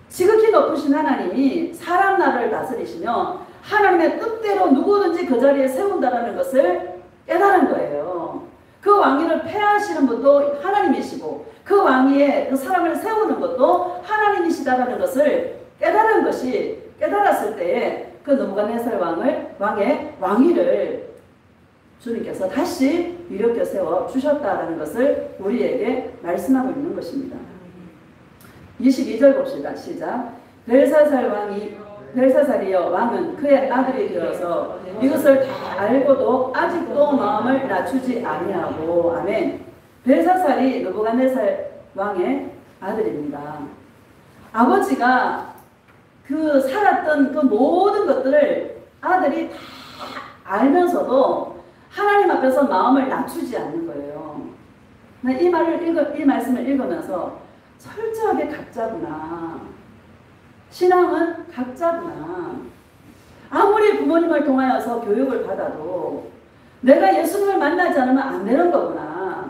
지극히 높으신 하나님이 사람 나라를 다스리시며 하나님의 뜻대로 누구든지 그 자리에 세운다는 것을 깨달은 거예요. 그 왕위를 폐하시는 분도 하나님이시고 그 왕위에 그 사람을 세우는 것도 하나님이시다라는 것을 깨달았을 때에 그 느부갓네살 왕의 왕위를 주님께서 다시 일으켜 세워 주셨다라는 것을 우리에게 말씀하고 있는 것입니다. 22절 봅시다. 시작. 벨사살이여 왕은 그의 아들이 되어서 이것을 다 알고도 아직도 마음을 낮추지 아니하고. 아멘. 벨사살이 느부갓네살 왕의 아들입니다. 아버지가 그 살았던 그 모든 것들을 아들이 다 알면서도 하나님 앞에서 마음을 낮추지 않는 거예요. 이 말씀을 읽으면서 철저하게 각자구나. 신앙은 각자구나. 아무리 부모님을 통하여서 교육을 받아도 내가 예수님을 만나지 않으면 안 되는 거구나.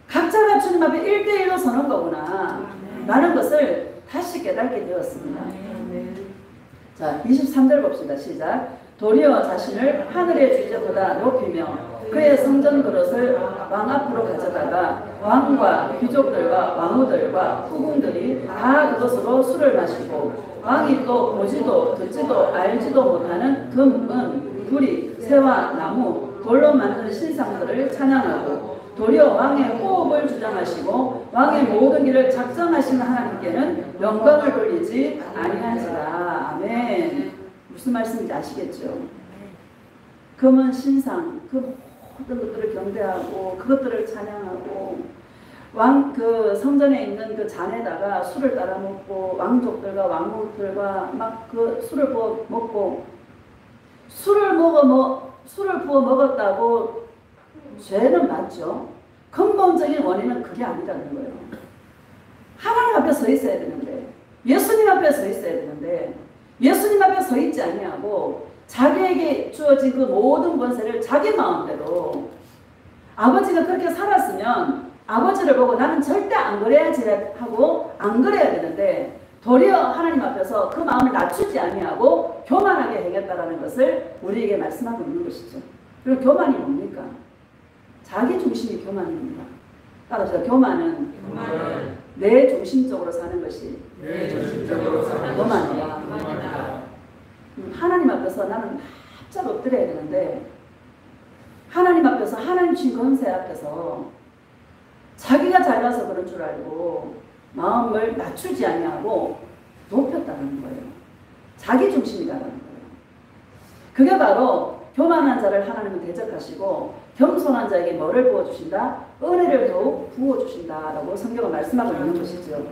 각자가 주님 앞에 1대1로 서는 거구나. 라는 것을 다시 깨닫게 되었습니다. 자, 23절 봅시다. 시작. 도리어 자신을 하늘의 주제보다 높이며 그의 성전 그릇을 왕 앞으로 가져다가 왕과 귀족들과 왕후들과 후궁들이 다 그것으로 술을 마시고 왕이 또 보지도 듣지도 알지도 못하는 금, 은, 구리, 새와 나무, 돌로 만든 신상들을 찬양하고 도리어 왕의 호흡을 주장하시고 왕의 모든 일을 작정하시는 하나님께는 영광을 돌리지 아니한지라. 아멘. 무슨 말씀인지 아시겠죠? 금은 신상, 그 모든 것들을 경배하고 그것들을 찬양하고 그 성전에 있는 그 잔에다가 술을 따라 먹고 왕족들과 왕후들과 막 그 술을 부어 먹고 술을 부어 먹었다고 죄는 맞죠. 근본적인 원인은 그게 아니라는 거예요. 하나님 앞에 서 있어야 되는데 예수님 앞에 서 있어야 되는데 예수님 앞에 서 있지 아니하고 자기에게 주어진 그 모든 권세를 자기 마음대로 아버지가 그렇게 살았으면 아버지를 보고 나는 절대 안 그래야지 하고 안 그래야 되는데 도리어 하나님 앞에서 그 마음을 낮추지 아니하고 교만하게 행했다라는 것을 우리에게 말씀하고 있는 것이죠. 그리고 교만이 뭡니까? 자기 중심이 교만입니다. 따라서 교만은 내 중심적으로 사는 것이 교만이다. 하나님 앞에서 나는 바짝 엎드려야 되는데 하나님 앞에서 하나님 주신 권세 앞에서 자기가 잘나서 그런 줄 알고 마음을 낮추지 아니하고 높였다는 거예요. 자기 중심이라는 거예요. 그게 바로 교만한 자를 하나님은 대적하시고 겸손한 자에게 뭐를 부어주신다? 은혜를 더욱 부어주신다라고 성경은 말씀하고 있는 것이죠.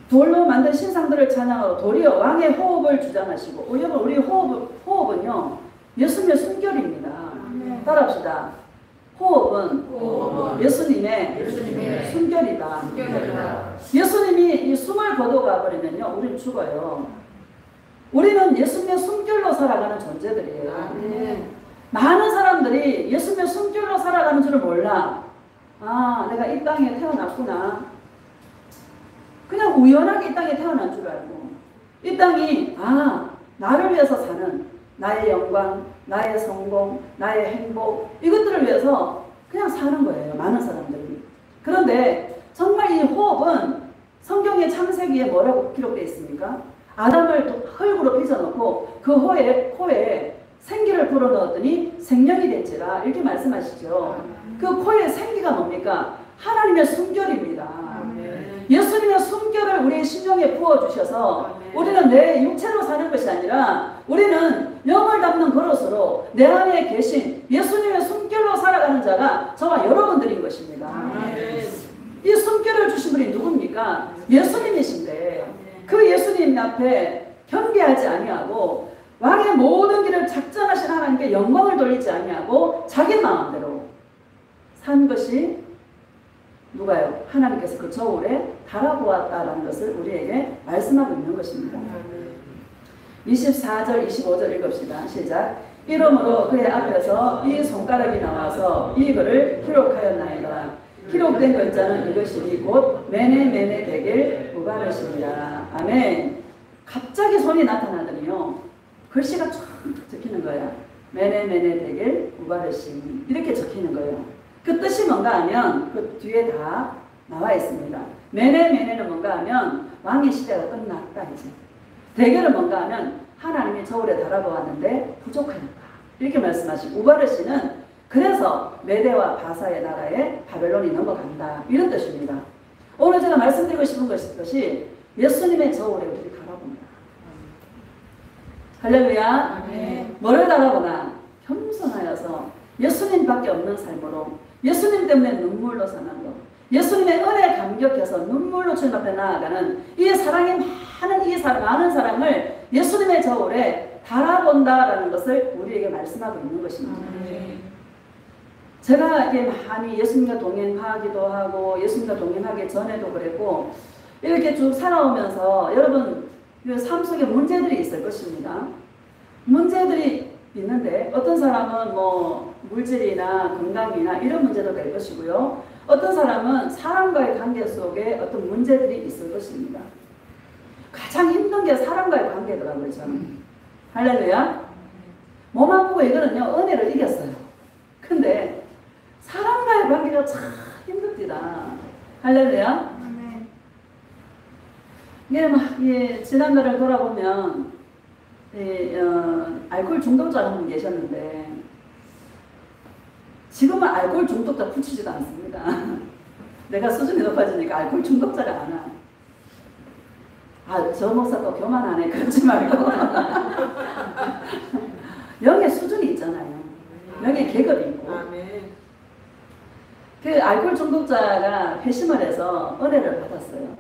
돌로 만든 신상들을 찬양하고 도리어 왕의 호흡을 주장하시고 우리 호흡은요 예수님의 숨결입니다. 따라합시다. 호흡은 예수님의 숨결이다. 예수님이 이 숨을 거둬가 버리면요 우리는 죽어요. 우리는 예수님의 숨결로 살아가는 존재들이에요. 많은 사람들이 예수님의 숨결로 살아가는 줄을 몰라. 아, 내가 이 땅에 태어났구나. 그냥 우연하게 이 땅에 태어난 줄 알고, 이 땅이 나를 위해서 사는, 나의 영광, 나의 성공, 나의 행복, 이것들을 위해서 그냥 사는 거예요. 많은 사람들이. 그런데 정말 이 호흡은 성경의 창세기에 뭐라고 기록되어 있습니까? 아담을 흙으로 빚어놓고 그 코에 생기를 불어넣었더니 생명이 됐지라, 이렇게 말씀하시죠. 그 코에 생기가 뭡니까? 하나님의 숨결입니다. 예수님의 숨결을 우리의 심령에 부어주셔서 우리는 내 육체로 사는 것이 아니라 우리는 영을 담는 그릇으로 내 안에 계신 예수님의 숨결로 살아가는 자가 저와 여러분들인 것입니다. 이 숨결을 주신 분이 누굽니까? 예수님이신데 그 예수님 앞에 경배하지 아니하고 왕의 모든 길을 작정하신 하나님께 영광을 돌리지 아니하고 자기 마음대로 산 것이 누가요? 하나님께서 그 저울에 달아보았다라는 것을 우리에게 말씀하고 있는 것입니다. 24절 25절 읽읍시다. 시작. 이러므로 그의 앞에서 이 손가락이 나와서 이거를 기록하였나이다. 기록된 글자는 이것이니 곧 메네메네 되길 구하시니라. 아멘. 갑자기 손이 나타나더니요, 글씨가 쫙 적히는 거야. 메네메네 되길 구하시니, 이렇게 적히는 거예요. 그 뜻이 뭔가 하면 그 뒤에 다 나와 있습니다. 메네메네는 뭔가 하면 왕의 시대가 끝났다 이제. 대결은 뭔가 하면 하나님이 저울에 달아보았는데 부족하였다, 이렇게 말씀하시고, 우바르시는 그래서 메대와 바사의 나라에 바벨론이 넘어간다, 이런 뜻입니다. 오늘 제가 말씀드리고 싶은 것이 예수님의 저울에 우리를 달아봅니다. 할렐루야. 뭐를 달아보나? 겸손하여서 예수님밖에 없는 삶으로, 예수님 때문에 눈물로 사는 것, 예수님의 은혜에 감격해서 눈물로 주님 앞에 나아가는 이 사랑이 많은 사랑을 예수님의 저울에 달아본다라는 것을 우리에게 말씀하고 있는 것입니다. 제가 이게 많이 예수님과 동행하기도 하고 예수님과 동행하기 전에도 그랬고 이렇게 쭉 살아오면서 여러분 삶 속에 문제들이 있을 것입니다. 문제들이 있는데 어떤 사람은 뭐 물질이나 건강이나 이런 문제도 될 것이고요. 어떤 사람은 사람과의 관계 속에 어떤 문제들이 있을 것입니다. 가장 힘든 게 사람과의 관계더라고요, 저는. 할렐루야. 몸 아프고 이거는요, 은혜를 이겼어요. 근데 사람과의 관계가 참 힘듭니다. 할렐루야. 이게 막 지난달을 돌아보면 알코올 중독자 한 분 계셨는데 지금은 알코올 중독자 붙이지도 않습니다. 내가 수준이 높아지니까 알코올 중독자가 안 와. 저 목사 또 교만하네, 그러지 말고. 영의 수준이 있잖아요. 영의 계급이 있고. 그 알코올 중독자가 회심을 해서 은혜를 받았어요.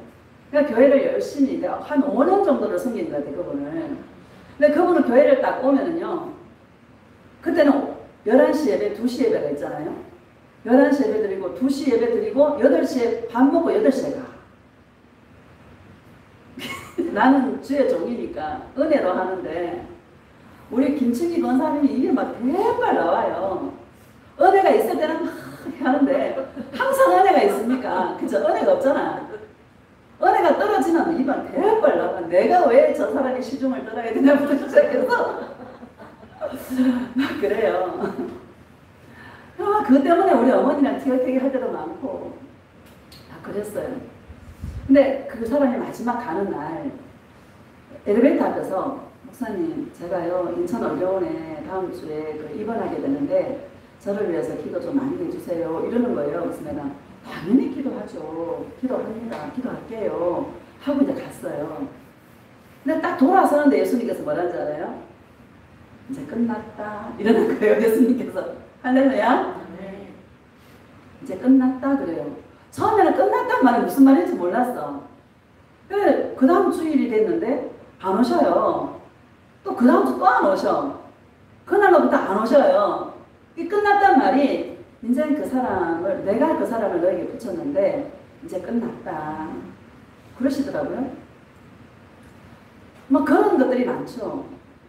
그러니까 교회를 열심히 한 5년 정도를 섬긴 것 같아요, 그분을. 근데 그분은 교회를 딱 오면은요, 그때는 11시 예배, 2시 예배가 있잖아요. 11시 예배 드리고, 2시 예배 드리고, 8시에 밥 먹고 8시에 가. 나는 주의 종이니까 은혜로 하는데, 우리 김치기 권사님이 이게 막 대발 나와요. 은혜가 있을 때는 막 하는데, 항상 은혜가 있습니까? 그죠? 은혜가 없잖아. 은혜가 떨어지면 입안 대발 나와. 내가 왜 저 사람이 시중을 떠나야 되냐부터 시작해서 막 그래요. 그것 때문에 우리 어머니랑 티격태격 할 때도 많고 다 그랬어요. 근데 그 사람이 마지막 가는 날 엘리베이터 앞에서 목사님, 제가요 인천 의료원에 다음 주에 입원하게 되는데 저를 위해서 기도 좀 많이 해주세요, 이러는 거예요. 그래서 내가 당연히 기도하죠. 기도합니다. 기도할게요. 하고 이제 갔어요. 근데 딱 돌아서는데 예수님께서 뭐라는지 알아요? 이제 끝났다, 이러는 거예요, 예수님께서. 할렐루야. 이제 끝났다 그래요. 처음에는 끝났단 말이 무슨 말인지 몰랐어. 그 다음 주일이 됐는데 안 오셔요. 또 그 다음 주 또 안 오셔. 그날로부터 안 오셔요. 이 끝났단 말이 이제 내가 그 사람을 너에게 붙였는데 이제 끝났다, 그러시더라고요. 뭐 그런 것들이 많죠.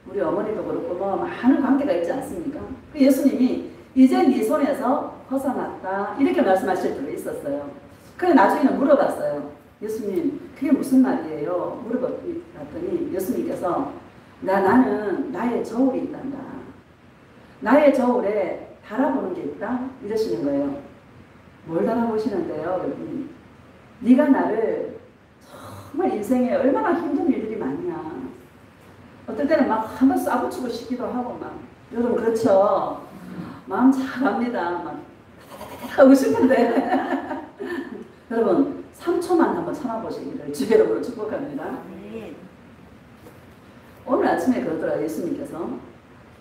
우리 어머니도 그렇고 뭐 많은 관계가 있지 않습니까? 그 예수님이 이제 네 손에서 벗어났다 이렇게 말씀하실 때도 있었어요. 그래 나중에는 물어봤어요. 예수님 그게 무슨 말이에요? 물어봤더니 예수님께서 나는 나의 저울이 있단다. 나의 저울에 달아보는 게 있다 이러시는 거예요. 뭘 달아보시는데요? 여러분 네가 나를 정말 인생에 얼마나 힘든 일들이 많냐. 어떨 때는 막 한번 쏴붙이고 싶기도 하고 막 여러분 그렇죠. 마음 잘합니다. 막 타타타타 하고 싶은데 여러분 3초만 한번 참아보시기를 주의 이름으로 축복합니다. 오늘 아침에 그러더라 예수님께서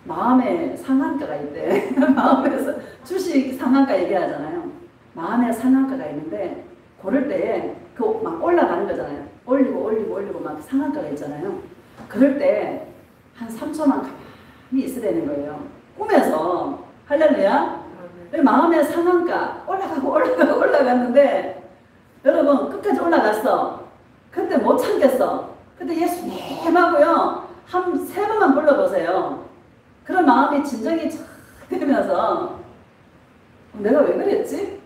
마음에 상한가가 있대. 마음에서 주식 상한가 얘기하잖아요. 마음에 상한가가 있는데 고를 때에 그 막 올라가는 거잖아요. 올리고 막 상한가가 있잖아요. 그럴 때 한 3초만 가만히 있어야 되는 거예요. 꿈에서 할렐루야. 마음의 상한가 올라갔는데 여러분 끝까지 올라갔어. 근데 못 참겠어. 근데 예수님하고요 한 3번만 불러보세요. 그런 마음이 진정이 착 되면서 내가 왜 그랬지?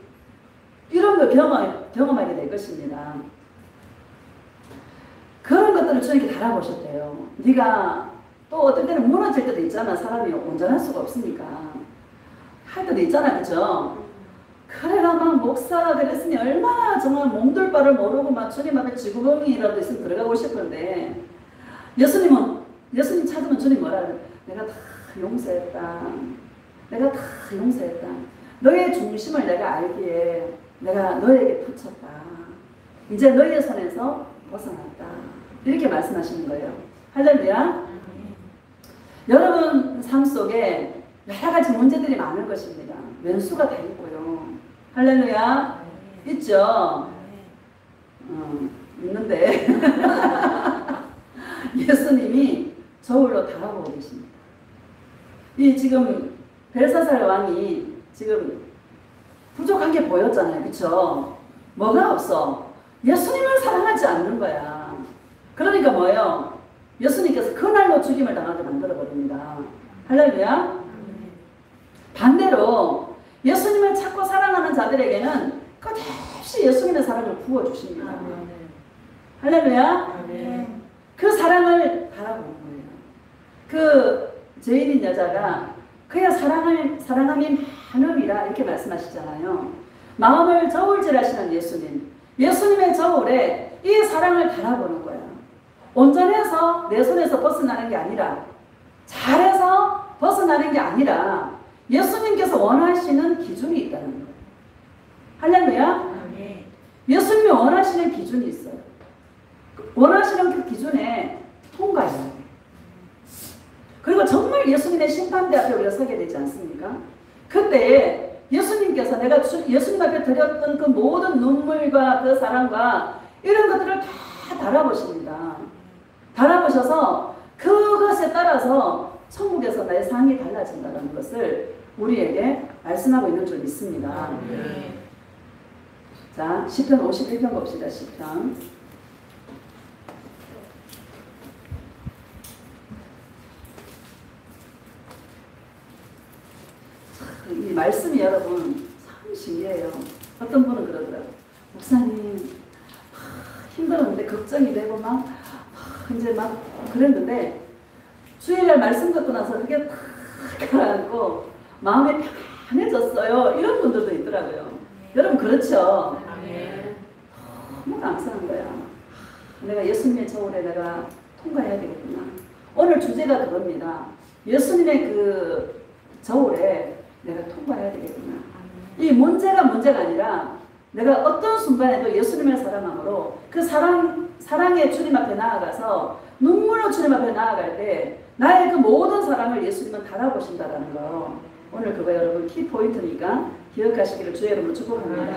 이런 걸 경험하게 될 것입니다. 그런 것들을 주님께 달아보셨대요. 네가 또 어떤 때는 무너질 때도 있잖아. 사람이 온전할 수가 없으니까. 할 때도 있잖아. 그죠? 그래가 막 목사가 그랬으니 얼마나 정말 몸둘 바를 모르고 막 주님 앞에 쥐구멍이라도 있으면 들어가고 싶은데 예수님 찾으면 주님 뭐라 그래? 내가 다 용서했다. 내가 다 용서했다. 너의 중심을 내가 알기에 내가 너에게 붙였다. 이제 너의 손에서 벗어났다. 이렇게 말씀하시는 거예요. 할렐루야. 여러분 삶 속에 여러 가지 문제들이 많을 것입니다. 왼수가 다 있고요. 할렐루야. 있죠? 있는데 예수님이 저울로 달아보고 계십니다. 이 지금 벨사살 왕이 지금 부족한 게 보였잖아요. 그쵸? 뭐가 없어? 예수님을 사랑하지 않는 거야. 그러니까 뭐예요? 예수님께서 그날로 죽임을 당하게 만들어버립니다. 할렐루야. 반대로 예수님을 찾고 사랑하는 자들에게는 끝없이 예수님의 사랑을 부어주십니다. 할렐루야. 그 사랑을 바라보는 거예요. 그 죄인인 여자가 그야 사랑함이 많음이라 이렇게 말씀하시잖아요. 마음을 저울질하시는 예수님의 저울에 이 사랑을 바라보는 거야. 온전해서 내 손에서 벗어나는 게 아니라 잘해서 벗어나는 게 아니라 예수님께서 원하시는 기준이 있다는 거예요. 할렐루야. 예수님이 원하시는 기준이 있어요. 원하시는 그 기준에 통과해야 돼요. 그리고 정말 예수님의 심판대 앞에 우리가 서게 되지 않습니까? 그때 예수님께서 내가 예수님 앞에 드렸던 그 모든 눈물과 그 사랑과 이런 것들을 다 달아보십니다. 달아보셔서 그것에 따라서 천국에서 나의 상이 달라진다는 것을 우리에게 말씀하고 있는 줄 믿습니다. 자, 시편 51편 봅시다. 시편. 이 말씀이 여러분 참 신기해요. 어떤 분은 그러더라고요. 목사님 힘들었는데 걱정이 되고 막 이제 막 그랬는데 주일날 말씀 듣고 나서 그게 탁 가라앉고 마음이 편해졌어요. 이런 분들도 있더라고요. 여러분 그렇죠? 너무 감사한 거야. 내가 예수님의 저울에 내가 통과해야 되겠구나. 오늘 주제가 그겁니다. 예수님의 그 저울에 내가 통과해야 되겠구나. 이 문제가 아니라 내가 어떤 순간에도 예수님을 사랑함으로 그 사랑의 주님 앞에 나아가서 눈물로 주님 앞에 나아갈 때 나의 그 모든 사랑을 예수님은 달아보신다라는 거. 오늘 그거 여러분 키포인트니까 기억하시기를 주의 이름으로 축복합니다.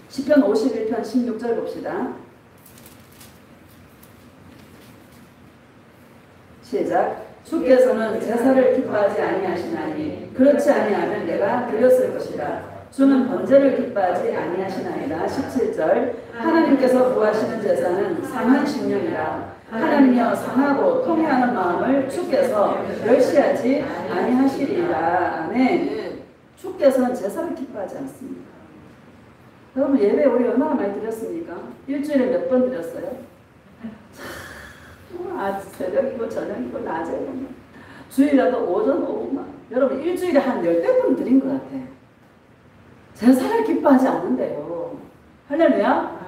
시편 51편 16절 봅시다. 시작. 주께서는 제사를 기뻐하지 아니하시나니 그렇지 아니하면 내가 드렸을 것이다. 주는 번제를 기뻐하지 아니하시나이다. 17절. 하나님께서 구하시는 제사는 상한 심령이라 하나님이여 상하고 통회하는 마음을 주께서 멸시하지 아니하시리라. 아멘. 주께서는 제사를 기뻐하지 않습니다. 여러분 예배 우리 얼마나 많이 드렸습니까? 일주일에 몇 번 드렸어요? 새벽이고 저녁이고 낮에고 주일이라도 오전 오후만 여러분 일주일에 한 10번 드린 것 같아. 제사를 기뻐하지 않는데요. 할렐루야.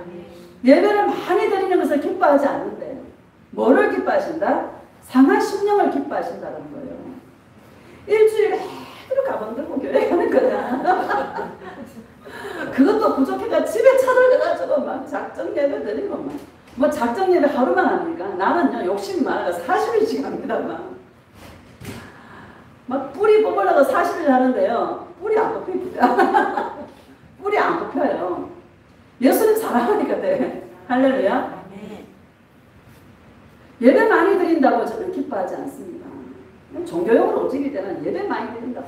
예배를 많이 드리는 것을 기뻐하지 않는데 뭐를 기뻐하신다? 상한 심령을 기뻐하신다는 거예요. 일주일에 해도 가방 들고 교회 가는 거야. 그것도 부족해가 집에 찾아가가지고 막 작정 예배 드리고 뭐 작정 예배 하루만 합니까? 나는요 욕심이 많아서 40일씩 합니다. 막 뿌리 뽑으려고 40일 하는데요. 뿌리 안 뽑힙니다. 뿌리 안 뽑혀요. 예수님 사랑하니까 돼. 할렐루야. 예배 많이 드린다고 저는 기뻐하지 않습니다. 종교용으로 오직일 때는 예배 많이 드린다.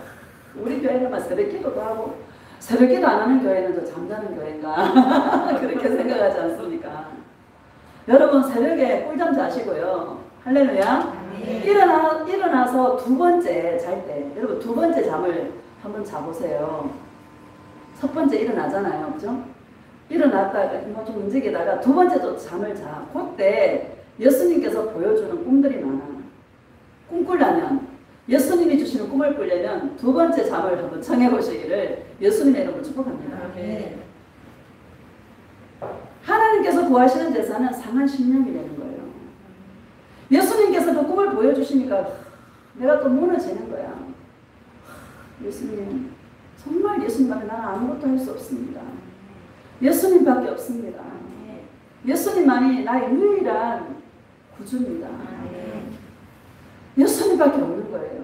우리 교회는 막 새벽 기도도 하고 새벽 기도 안 하는 교회는 저 잠자는 교회인가 그렇게 생각하지 않습니까? 여러분 새벽에 꿀잠 자시고요. 할렐루야. 일어나서 두 번째 잘 때 여러분 두 번째 잠을 한번 자보세요. 첫 번째 일어나잖아요. 그죠? 일어났다가 뭐 좀 움직이다가 두 번째 또 잠을 자. 그때 예수님께서 보여주는 꿈들이 많아. 꿈꾸려면 예수님이 주시는 꿈을 꾸려면 두 번째 잠을 한번 청해 보시기를 예수님의 이름으로 축복합니다. 하나님께서 구하시는 제사는 상한 심령이 되는 거예요. 예수님께서 그 꿈을 보여주시니까 내가 또 무너지는 거야. 예수님 정말 예수님밖에 나는 아무것도 할 수 없습니다. 예수님밖에 없습니다. 예수님만이 나의 유일한 구주입니다. 예수님밖에 없는 거예요.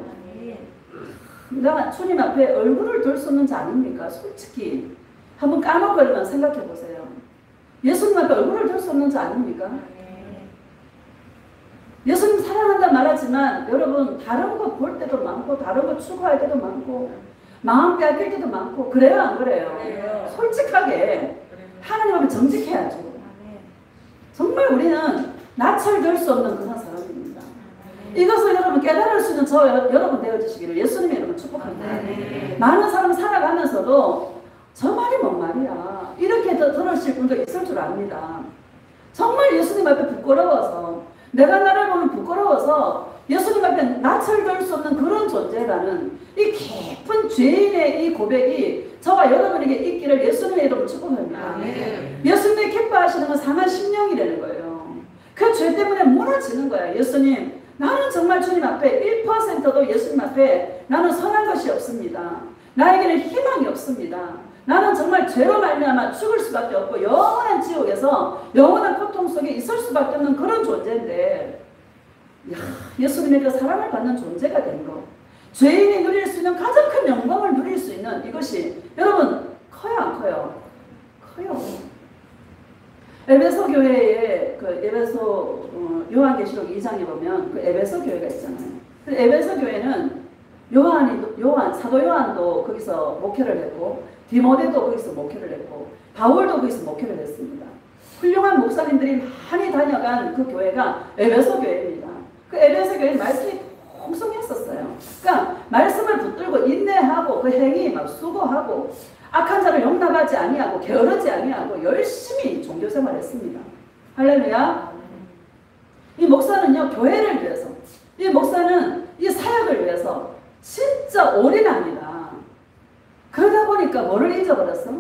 내가 주님 앞에 얼굴을 들 수 있는 자 아닙니까? 솔직히 한번 까먹으면 생각해 보세요. 예수님 앞에 얼굴을 들 수 없는 자 아닙니까? 예수님 사랑한다 말하지만 여러분 다른 거 볼 때도 많고 다른 거 추구할 때도 많고 마음 빼앗길 때도 많고 그래요 안 그래요? 솔직하게 하나님 앞에 정직해야죠. 정말 우리는 낯을 들 수 없는 그런 사람입니다. 이것을 여러분 깨달을 수 있는 여러분 되어주시기를 예수님의 이름으로 축복합니다. 많은 사람 살아가면서도 저 말이 뭔 말이야 이렇게 들으실 분도 있을 줄 압니다. 정말 예수님 앞에 부끄러워서 내가 나를 보면 부끄러워서 예수님 앞에 낯을 들 수 없는 그런 존재라는 이 깊은 죄인의 이 고백이 저와 여러분에게 있기를 예수님의 이름으로 축복합니다. 예수님이 기뻐하시는 건 상한 심령이라는 거예요. 그 죄 때문에 무너지는 거야. 예수님 나는 정말 주님 앞에 1%도 예수님 앞에 나는 선한 것이 없습니다. 나에게는 희망이 없습니다. 나는 정말 죄로 말미암아 죽을 수밖에 없고 영원한 지옥에서 영원한 고통 속에 있을 수밖에 없는 그런 존재인데 예수님의 그 사랑을 받는 존재가 된 것, 죄인이 누릴 수 있는 가장 큰 영광을 누릴 수 있는 이것이 여러분 커요 안 커요? 커요. 에베소 교회에 그 에베소 요한계시록 2장에 보면 그 에베소 교회가 있잖아요. 그 에베소 교회는 사도 요한도 거기서 목회를 했고 디모데도 거기서 목회를 했고 바울도 거기서 목회를 했습니다. 훌륭한 목사님들이 많이 다녀간 그 교회가 에베소 교회입니다. 그 에베소 교회는 말씀이 풍성했었어요. 그러니까 말씀을 붙들고 인내하고 그 행위 막 수고하고 악한 자를 용납하지 아니하고 게으르지 아니하고 열심히 종교생활을 했습니다. 할렐루야. 이 목사는요 교회를 위해서 이 목사는 이 사역을 위해서 진짜 올인합니다. 그러다 보니까 뭐를 잊어버렸어?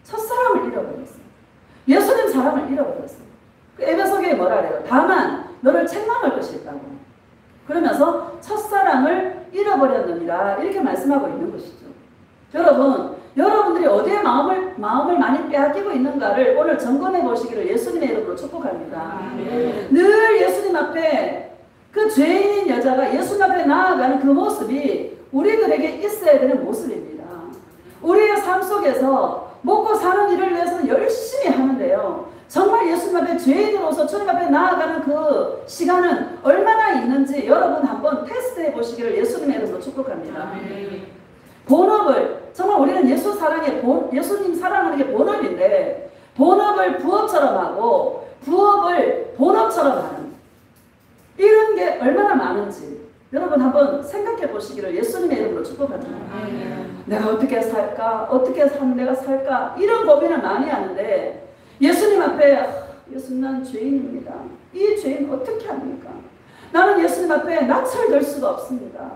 첫사랑을 잃어버렸어. 예수님 사랑을 잃어버렸어. 그 에베소 교회에 뭐라 그래요? 다만 너를 책망할 것이 있다고. 그러면서 첫사랑을 잃어버렸느니라 이렇게 말씀하고 있는 것이죠. 여러분들이 어디에 마음을 많이 빼앗기고 있는가를 오늘 점검해 보시기를 예수님의 이름으로 축복합니다. 늘 예수님 앞에 그 죄인인 여자가 예수님 앞에 나아가는 그 모습이 우리들에게 있어야 되는 모습입니다. 우리의 삶 속에서 먹고 사는 일을 위해서는 열심히 하는데요. 정말 예수님 앞에 죄인으로서 주님 앞에 나아가는 그 시간은 얼마나 있는지 여러분 한번 테스트해 보시기를 예수님의 이름으로 축복합니다. 본업을 정말 우리는 예수님 사랑하는 게 본업인데 본업을 부업처럼 하고 부업을 본업처럼 하는 많은지 여러분 한번 생각해 보시기를 예수님의 이름으로 축복합니다. 내가 어떻게 살까? 어떻게 내가 살까? 이런 고민을 많이 하는데 예수님 앞에 예수님 난 죄인입니다. 이 죄인 어떻게 합니까? 나는 예수님 앞에 낯을 들 수가 없습니다.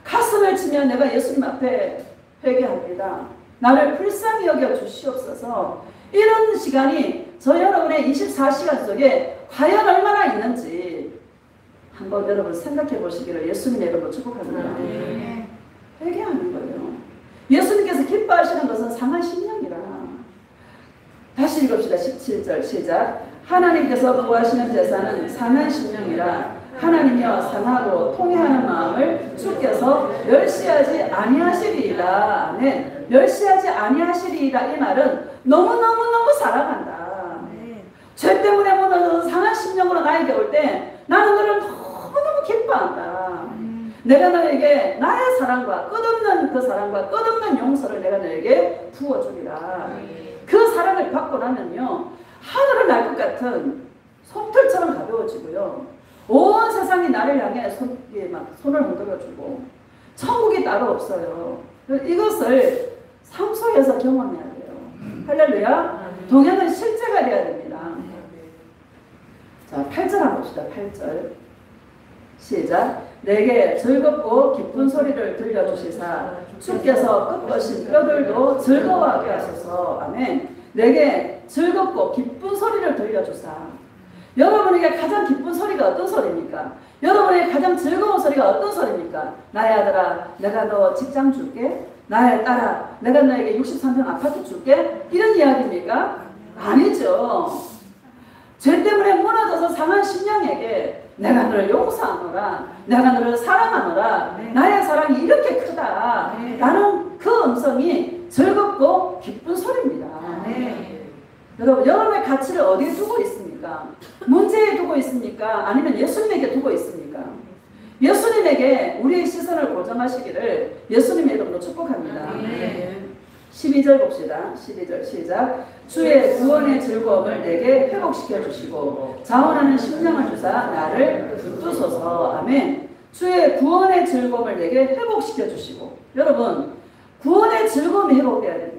가슴을 치며 내가 예수님 앞에 회개합니다. 나를 불쌍히 여겨 주시옵소서. 이런 시간이 저 여러분의 24시간 속에 과연 얼마나 있는지 한번 여러분 생각해 보시기를 예수님의 이름으로 축복합니다. 회개하는 거예요. 예수님께서 기뻐하시는 것은 상한 심령이라. 다시 읽읍시다. 17절 시작. 하나님께서 구하시는 제사는 상한 심령이라. 하나님이여 상하고 통회하는 마음을 주께서 멸시하지 아니하시리이다. 아멘. 멸시하지 아니하시리이다. 이 말은 너무너무너무 사랑한다. 죄 때문에 무너져서 상한 심령으로 나에게 올 때 나는 너를 너무너무 기뻐한다. 내가 너에게 나의 사랑과 끝없는 그 사랑과 끝없는 용서를 내가 너에게 부어주리라. 그 사랑을 받고 나면요 하늘을 날 것 같은 솜털처럼 가벼워지고요 온 세상이 나를 향해 손을 흔들어주고 천국이 따로 없어요. 이것을 삶 속에서 경험해야 돼요. 할렐루야. 동행은 실제가 돼야 됩니다. 자, 8절 한번 봅시다. 8절 시작. 내게 즐겁고 기쁜 소리를 들려주시사 주께서 끝거신 뼈들도 즐거워하게 하소서. 아멘. 내게 즐겁고 기쁜 소리를 들려주사. 여러분에게 가장 기쁜 소리가 어떤 소리입니까? 여러분에게 가장 즐거운 소리가 어떤 소리입니까? 나의 아들아 내가 너 직장 줄게. 나의 딸아 내가 너에게 63평 아파트 줄게. 이런 이야기입니까? 아니죠. 죄 때문에 무너져서 상한 심령에게 내가 너를 용서하노라. 내가 너를 사랑하노라. 나의 사랑이 이렇게 크다. 라는 그 음성이 즐겁고 기쁜 소리입니다. 여러분, 여러분의 가치를 어디에 두고 있습니까? 문제에 두고 있습니까? 아니면 예수님에게 두고 있습니까? 예수님에게 우리의 시선을 고정하시기를 예수님의 이름으로 축복합니다. 12절 봅시다. 12절 시작. 주의 구원의 즐거움을 내게 회복시켜 주시고 자원하는 심령을 주사 나를 붙드소서. 아멘. 주의 구원의 즐거움을 내게 회복시켜 주시고. 여러분, 구원의 즐거움이 회복돼야 됩니다.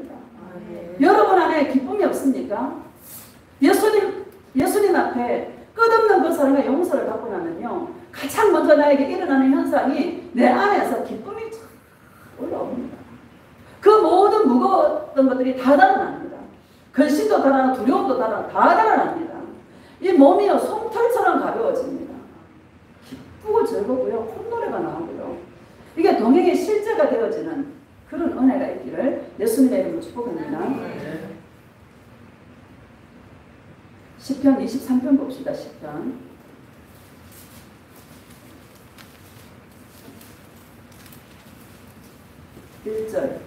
여러분 안에 기쁨이 없습니까? 예수님 앞에 끝없는 그 사랑과 용서를 받고 나면요 가장 먼저 나에게 일어나는 현상이 내 안에서 기쁨이 쫙 올라옵니다. 그 모든 무거웠던 것들이 다 달아납니다. 근심도 달아나고 두려움도 다 달아납니다. 이 몸이요 솜털처럼 가벼워집니다. 기쁘고 즐거고요 콧노래가 나오고요 이게 동행의 실제가 되어지는 그런 은혜가 있기를 예수님의 이름으로 축복합니다. 시편 23편 봅시다. 시편 1절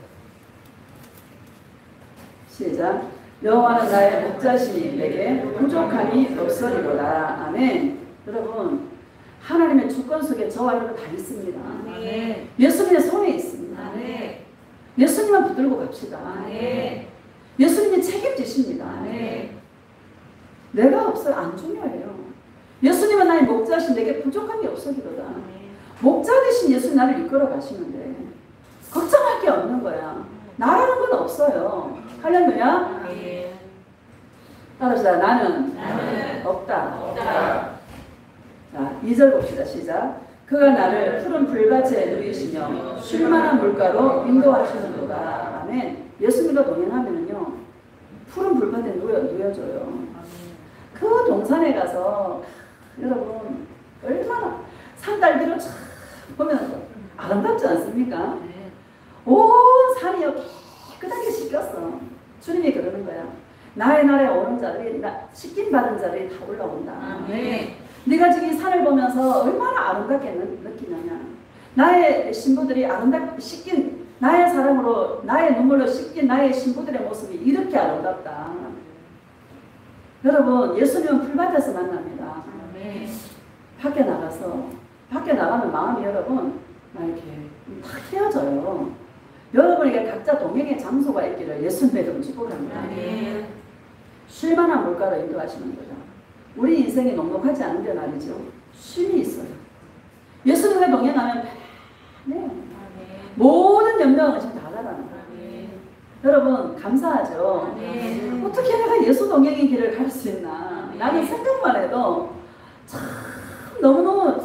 시작. 여호와는 나의 목자시니 내게 부족함이 없으리로다. 아멘. 여러분 하나님의 주권 속에 저와 여러분 다 있습니다. 예수님의 손에 있습니다. 예수님만 붙들고 갑시다. 예수님이 책임지십니다. 내가 없어요. 안 중요해요. 예수님은 나의 목자신 내게 부족함이 없으리로다. 목자 되신 예수님 나를 이끌어 가시는데 걱정할 게 없는 거야. 나라는 건 없어요. 할렐루야. 따라합시다. 나는 없다. 자, 2절 봅시다. 시작. 그가 나를 푸른 풀밭에 누이시며 쉴만한 물가로 인도하시는도다. 아멘. 예수님과 동행하면요 푸른 풀밭에 누여줘요. 그 동산에 가서 여러분 얼마나 산딸기를 쫙 보면 아름답지 않습니까? 온 산이 깨끗하게 씻겼어. 주님이 그러는 거야. 나의 나라에 오는 자들이 씻김 받은 자들이 다 올라온다. 네가 지금 이 산을 보면서 얼마나 아름답게 느끼느냐. 나의 신부들이 아름답게 씻긴 나의 사랑으로 나의 눈물로 씻긴 나의 신부들의 모습이 이렇게 아름답다. 여러분 예수님은 풀밭에서 만납니다. 밖에 나가면 마음이 여러분 이렇게 탁 헤어져요. 여러분에게 각자 동행의 장소가 있기를 예수님의 이름으로 축복합니다. 쉴만한 물가로 인도하시는 거죠. 우리 인생이 넉넉하지 않은데 말이죠. 쉼이 있어요. 동행하면 네. 모든 염려와 의심 다 가라는 거예요. 여러분 감사하죠. 어떻게 내가 예수 동행의 길을 갈 수 있나. 나는 생각만 해도 참 너무너무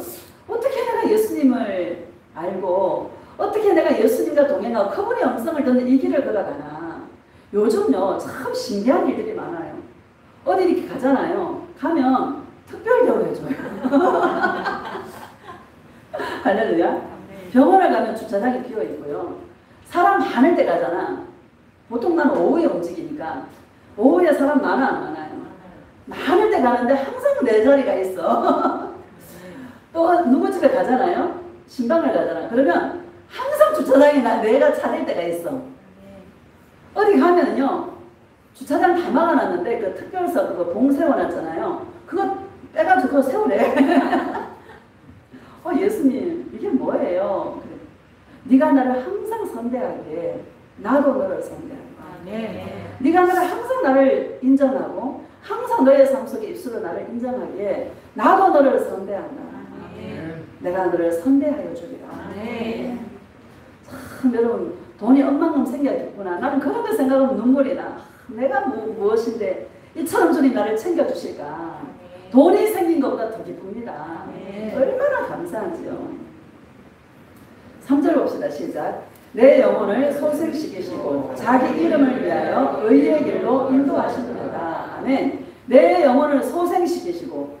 어떻게 내가 예수님을 알고 어떻게 내가 예수님과 동행하고 그분의 음성을 듣는 이 길을 걸어가나. 요즘요 참 신기한 일들이 많아요. 어디 이렇게 가잖아요. 가면 특별 대우해줘요. 할렐루야. 병원을 가면 주차장이 비어 있고요. 사람 많을 때 가잖아. 보통 나는 오후에 움직이니까 오후에 사람 많아 안 많아요? 많을 때 가는데 항상 내 자리가 있어. 또 누구 집에 가잖아요. 신방을 가잖아. 그러면 항상 주차장에 내가 차릴 때가 있어. 어디 가면은요 주차장 다 막아놨는데 그 특별석 그거 봉 세워놨잖아요. 그거 빼가지고 그거 세우래. 예수님 이게 뭐예요? 그래. 네가 나를 항상 선대하게 나도 너를 선대하게. 네가 나를 항상 나를 인정하고 항상 너의 삶 속에 입술로 나를 인정하기에 나도 너를 선대한다. 내가 너를 선대하여 주리라. 참 여러분 돈이 엄만큼 생겨있구나. 나는 그런 거 생각하면 눈물이 나. 내가 무엇인데 이처럼 주님 나를 챙겨주실까. 돈이 생긴 것보다 더 기쁩니다. 얼마나 감사한지요. 3절 봅시다. 시작. 내 영혼을 소생시키시고 자기 이름을 위하여 의의 길로 인도하시느니라. 아멘. 내 영혼을 소생시키시고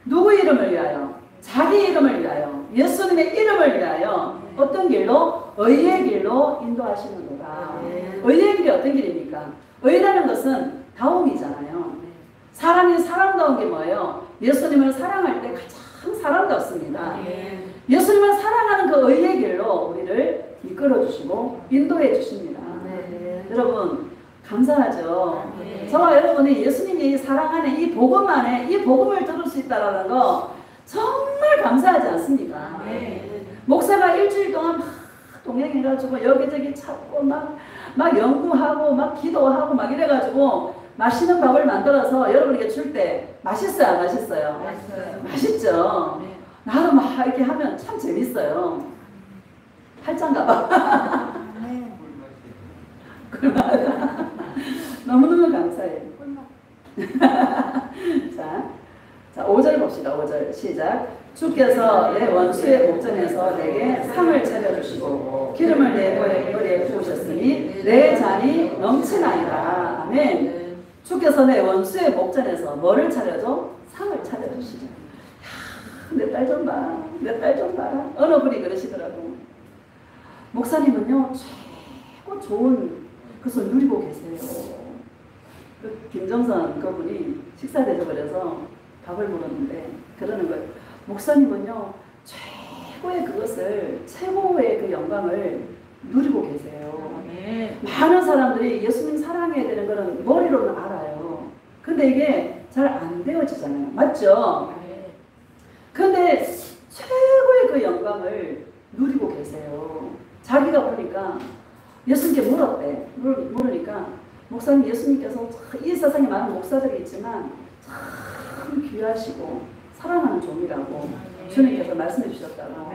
누구 이름을 위하여? 자기 이름을 위하여. 예수님의 이름을 위하여 어떤 길로? 의의 길로 인도하시는구나. 의의 길이 어떤 길입니까? 의라는 것은 다움이잖아요. 사람이 사랑다운 게 뭐예요? 예수님을 사랑할 때 가장 사랑답습니다. 예수님을 사랑하는 그 의의 길로 우리를 이끌어주시고 인도해 주십니다. 여러분 감사하죠. 저와 여러분이 예수님이 사랑하는 이 복음 안에 이 복음을 들을 수 있다는 거 정말 감사하지 않습니까? 목사가 일주일 동안 막 동행해가지고 여기저기 찾고 막 연구하고 막 기도하고 막 이래가지고 맛있는 밥을 만들어서 여러분에게 줄 때 맛있어요? 안 맛있어요? 맛있죠? 나도 막 이렇게 하면 참 재밌어요. 팔짱가 봐. 너무너무 감사해요. 자, 5절 봅시다. 5절 시작. 주께서 내 원수의 목전에서 내게 상을 차려주시고 기름을 내 머리에 부으셨으니 내 잔이 넘치나이다. 아멘. 주께서 내 원수의 목전에서 뭐를 차려줘? 상을 차려주시죠. 내 딸 좀 봐. 내 딸 좀 봐라. 어느 분이 그러시더라고. 목사님은요 최고 좋은 것을 누리고 계세요. 그 김정선 그분이 식사 대접을 밥을 물었는데 그러는 거예요. 목사님은요 최고의 그것을 최고의 그 영광을 누리고 계세요. 많은 사람들이 예수님 사랑해야 되는 거는 머리로는 알아요. 근데 이게 잘 안 되어지잖아요. 맞죠? 근데 최고의 그 영광을 누리고 계세요. 자기가 보니까 예수님께 물었대. 물으니까 목사님 예수님께서 이 세상에 많은 목사들이 있지만 참 귀하시고 사랑하는 종이라고 주님께서 말씀해 주셨다고.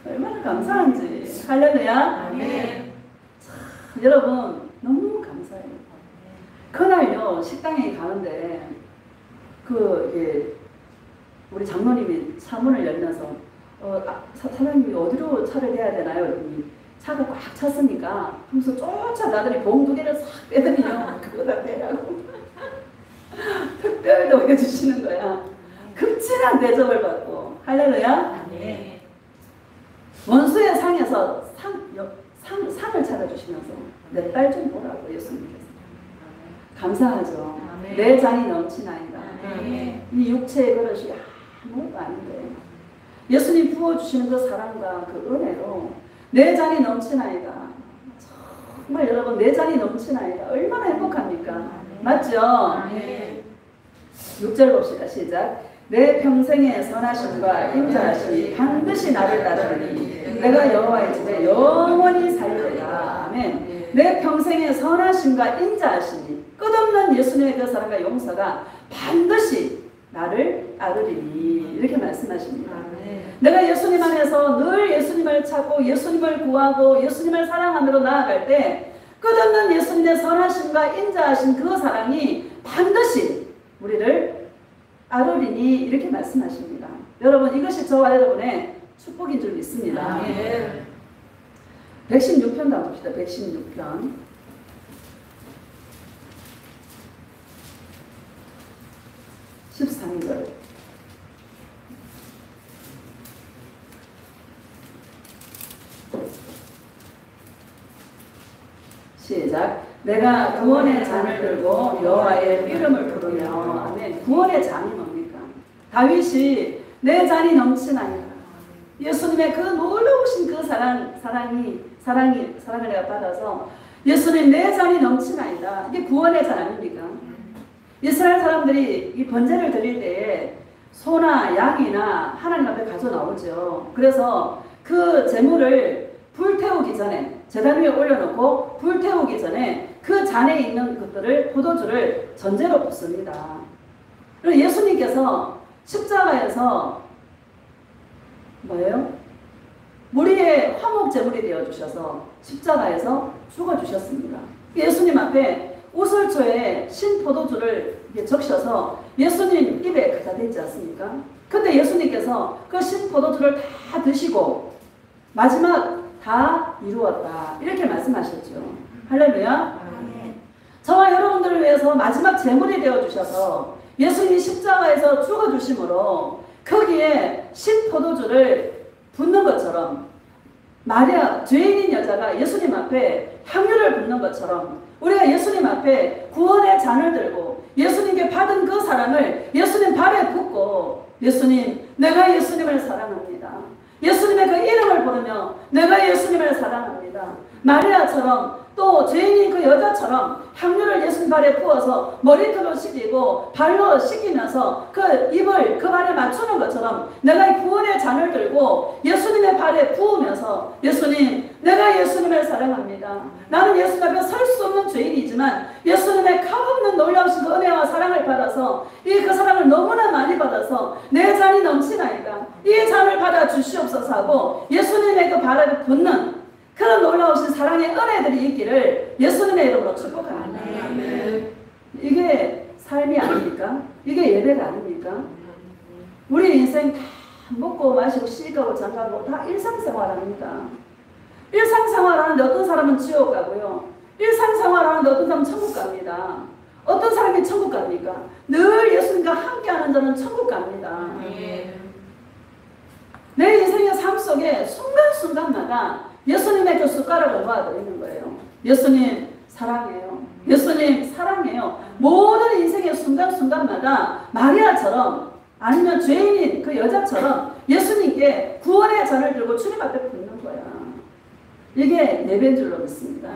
얼마나 감사한지. 할렐루야. 여러분 너무 감사해요. 그날요 식당에 가는데 우리 장로님이 차문을 열면서 사장님이 어디로 차를 대야 되나요? 그랬더니 차가 꽉 찼으니까 하면서 쫓아가더니 봉 2개를 싹 빼더니요 그거다 대라고 특별도 해주시는 거야. 극진한 대접을 받고. 할렐루야. 원수의 상에서 상을 차려주시면서 내 딸 좀 보라고 예수님께서. 감사하죠. 내 잔이 넘치나이다. 이 육체의 그릇이 아무것도 아닌데 예수님 부어주시는 그 사랑과 그 은혜로 내 잔이 넘치나이다. 정말 여러분 내 잔이 넘치나이다. 얼마나 행복합니까? 맞죠? 6절 봅시다. 시작. 내 평생의 선하심과 인자하심이 반드시 나를 따르니 내가 여호와의 집에 영원히 살리라. 아멘. 내 평생의 선하심과 인자하심이 끝없는 예수님의 그 사랑과 용서가 반드시 나를 아르리니 이렇게 말씀하십니다. 내가 예수님 안에서 늘 예수님을 찾고 예수님을 구하고 예수님을 사랑하며 나아갈 때 끝없는 예수님의 선하심과 인자하신 그 사랑이 반드시 우리를 아르리니 이렇게 말씀하십니다. 여러분 이것이 저와 여러분의 축복인 줄 믿습니다. 116편 봅시다. 116편 13절 시작. 내가 구원의 잔을 들고 여호와의 이름을 부르며 아멘. 구원의 잔이 뭡니까? 다윗이 내 잔이 넘치나이다. 예수님의 그 놀라우신 그 사랑을 내가 받아서 예수님 내 잔이 넘치나이다. 이게 구원의 잔 아닙니까? 이스라엘 사람들이 이 번제를 드릴 때에 소나 양이나 하나님 앞에 가져 나오죠. 그래서 그 제물을 불태우기 전에 제단 위에 올려놓고 불태우기 전에 그 잔에 있는 것들을 포도주를 전제로 붓습니다. 그리고 예수님께서 십자가에서 뭐예요? 우리의 화목 제물이 되어 주셔서 십자가에서 죽어 주셨습니다. 예수님 앞에 우설초에 신 포도주를 적셔서 예수님 입에 갖다 대지 않습니까? 근데 예수님께서 그 신 포도주를 다 드시고 마지막 다 이루었다 이렇게 말씀하셨죠. 할렐루야. 저와 여러분들을 위해서 마지막 제물이 되어 주셔서 예수님이 십자가에서 죽어 주심으로 거기에 신 포도주를 붓는 것처럼 마리아 죄인인 여자가 예수님 앞에 향유를 붓는 것처럼 우리가 예수님 앞에 구원의 잔을 들고 예수님께 받은 그 사랑을 예수님 발에 붓고 예수님 내가 예수님을 사랑합니다. 예수님의 그 이름을 부르며 내가 예수님을 사랑합니다. 마리아처럼 또 죄인인 그 여자처럼 향유를 예수님 발에 부어서 머리털로 씻기고 발로 씻기면서 그 입을 그 발에 맞추는 것처럼 내가 이 구원의 잔을 들고 예수님의 발에 부으면서 예수님 내가 예수님을 사랑합니다. 나는 예수님 앞에 설 수 없는 죄인이지만 예수님의 값없는 놀라우신 그 은혜와 사랑을 받아서 이 그 사랑을 너무나 많이 받아서 내 잔이 넘치나이다. 이 잔을 받아 주시옵소서 하고 예수님의 그 발에 붓는 그런 놀라우신 사랑의 은혜들이 있기를 예수님의 이름으로 축복합니다. 이게 삶이 아닙니까? 이게 예배가 아닙니까? 우리 인생 다 먹고 마시고 시집가고 장가가고 다 일상생활합니다. 일상생활하는데 어떤 사람은 지옥 가고요. 일상생활하는데 어떤 사람은 천국 갑니다. 어떤 사람이 천국 갑니까? 늘 예수님과 함께하는 자는 천국 갑니다. 내 인생의 삶 속에 순간순간마다 예수님의 그 숟가락을 놓아드리는 거예요. 예수님 사랑해요. 예수님 사랑해요. 모든 인생의 순간순간마다 마리아처럼 아니면 죄인인 그 여자처럼 예수님께 구원의 잔을 들고 주님 앞에 붓는 거야. 이게 예배인 줄로 믿습니다.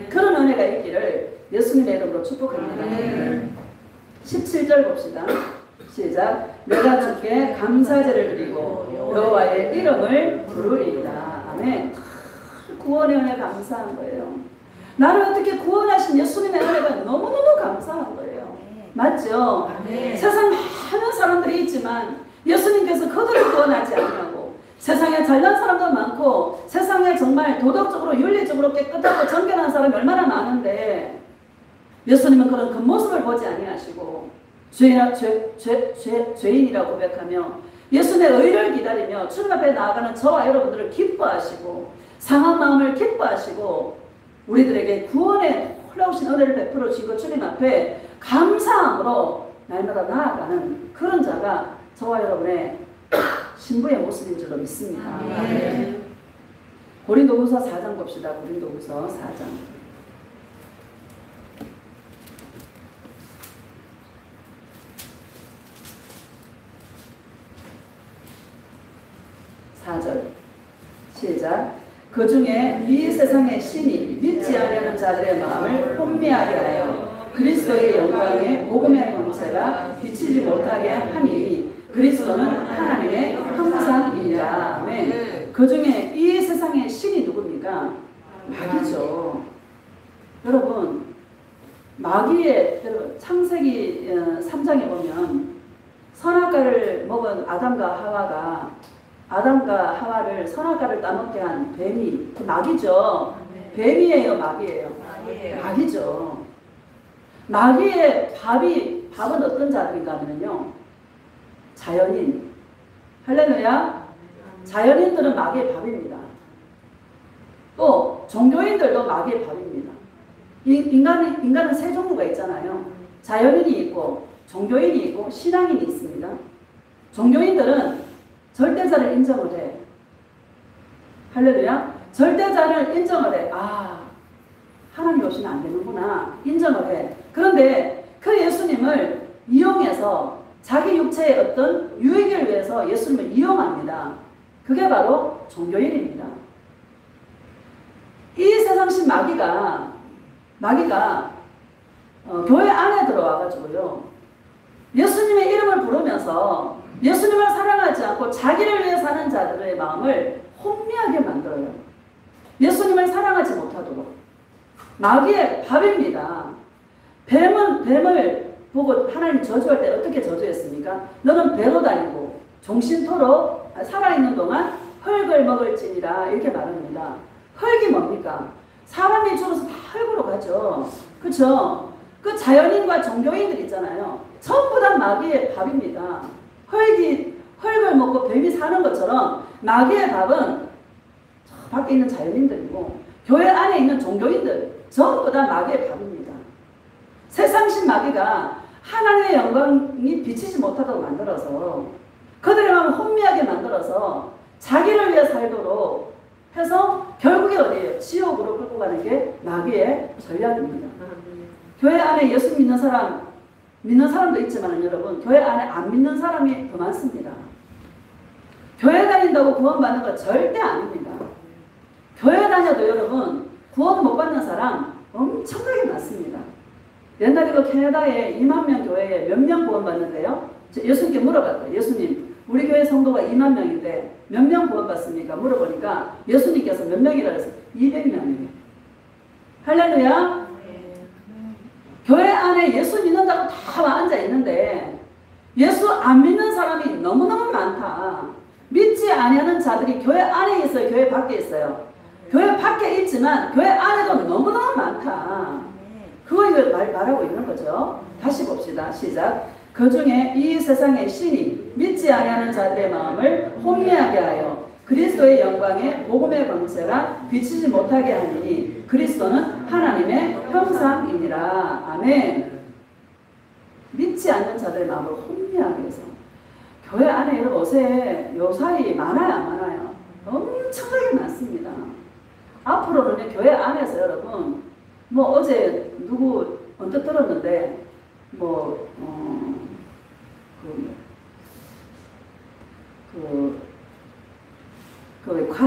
그런 은혜가 있기를 예수님의 이름으로 축복합니다. 17절 봅시다. 시작. 내가 주께 감사제를 드리고 여호와의 이름을 부르리이다. 아멘. 구원의 은혜 감사한 거예요. 나를 어떻게 구원하신 예수님의 은혜가 너무너무 감사한 거예요. 맞죠? 세상 많은 사람들이 있지만 예수님께서 그들을 구원하지 않냐고. 세상에 잘난 사람도 많고 세상에 정말 도덕적으로 윤리적으로 깨끗하고 정결한 사람이 얼마나 많은데 예수님은 그런 겉모습을 보지 아니하시고 죄인이라고 고백하며 예수님의 의를 기다리며 주님 앞에 나아가는 저와 여러분들을 기뻐하시고 상한 마음을 기뻐하시고 우리들에게 구원의 놀라우신 은혜를 베풀어 주시고 주님 앞에 감사함으로 날마다 나아가는 그런 자가 저와 여러분의 신부의 모습인 줄로 믿습니다. 고린도후서 4장 봅시다. 고린도후서 4장 4절 시작. 그 중에 이 세상의 신이 믿지 않는 자들의 마음을 혼미하게 하여 그리스도의 영광의 복음의 본체가 비치지 못하게 하니 그리스도는 하나님의 형상이니라. 아멘. 그 중에 이 세상의 신이 누굽니까? 마귀죠. 여러분 마귀의 창세기 3장에 보면 선악과를 먹은 아담과 하와를 선악과를 따먹게 한 뱀이, 그 마귀죠. 뱀이에요, 마귀예요? 마귀죠. 마귀의 밥은 어떤 자들인가 하면요, 자연인. 할렐루야. 자연인들은 마귀의 밥입니다. 또 종교인들도 마귀의 밥입니다. 인간은 세 종류가 있잖아요. 자연인이 있고 종교인이 있고 신앙인이 있습니다. 종교인들은 절대자를 인정을 해. 할렐루야. 절대자를 인정을 해. 아, 하나님 없이는 안 되는구나. 인정을 해. 그런데 그 예수님을 이용해서 자기 육체의 어떤 유익을 위해서 예수님을 이용합니다. 그게 바로 종교인입니다. 이 세상신 마귀가 교회 안에 들어와가지고요, 예수님의 이름을 부르면서 예수님을 사랑하지 않고 자기를 위해 사는 자들의 마음을 혼미하게 만들어요. 예수님을 사랑하지 못하도록. 마귀의 밥입니다. 뱀을 보고 하나님 저주할 때 어떻게 저주했습니까? 너는 배로 다니고 종신토록 살아있는 동안 흙을 먹을지니라, 이렇게 말합니다. 흙이 뭡니까? 사람이 죽어서 다 흙으로 가죠. 그렇죠? 그 자연인과 종교인들 있잖아요. 전부 다 마귀의 밥입니다. 흙을 먹고 뱀이 사는 것처럼 마귀의 밥은 저 밖에 있는 자연인들이고 교회 안에 있는 종교인들 전부 다 마귀의 밥입니다. 세상신 마귀가 하나님의 영광이 비치지 못하도록 만들어서 그들의 마음을 혼미하게 만들어서 자기를 위해 살도록 해서 결국에 어디에요? 지옥으로 끌고 가는 게 마귀의 전략입니다. 교회 안에 예수 믿는 사람도 있지만 여러분, 교회 안에 안 믿는 사람이 더 많습니다. 교회 다닌다고 구원받는 거 절대 아닙니다. 교회 다녀도 여러분 구원 못 받는 사람 엄청나게 많습니다. 옛날에 그 캐나다의 2만 명 교회에 몇 명 구원받는데요? 예수님께 물어봤어요. 예수님, 우리 교회 성도가 2만 명인데 몇 명 구원받습니까? 물어보니까 예수님께서 몇 명이라고 했어요? 200명이에요. 할렐루야. 교회 안에 예수 믿는다고 다 앉아 있는데 예수 안 믿는 사람이 너무너무 많다. 믿지 아니하는 자들이 교회 안에 있어요? 교회 밖에 있어요? 교회 밖에 있지만 교회 안에도 너무너무 많다. 그거 말하고 있는 거죠. 다시 봅시다. 시작. 그 중에 이 세상의 신이 믿지 아니하는 자들의 마음을 혼미하게 하여 그리스도의 영광에 복음의 광채가 비치지 못하게 하니 그리스도는 하나님의 형상이니라. 아멘. 믿지 않는 자들의 마음을 혼미하게 해서 교회 안에 여러분 요사이 많아요, 안 많아요? 엄청나게 많습니다. 앞으로는 교회 안에서 여러분 어제 누구 언뜻 들었는데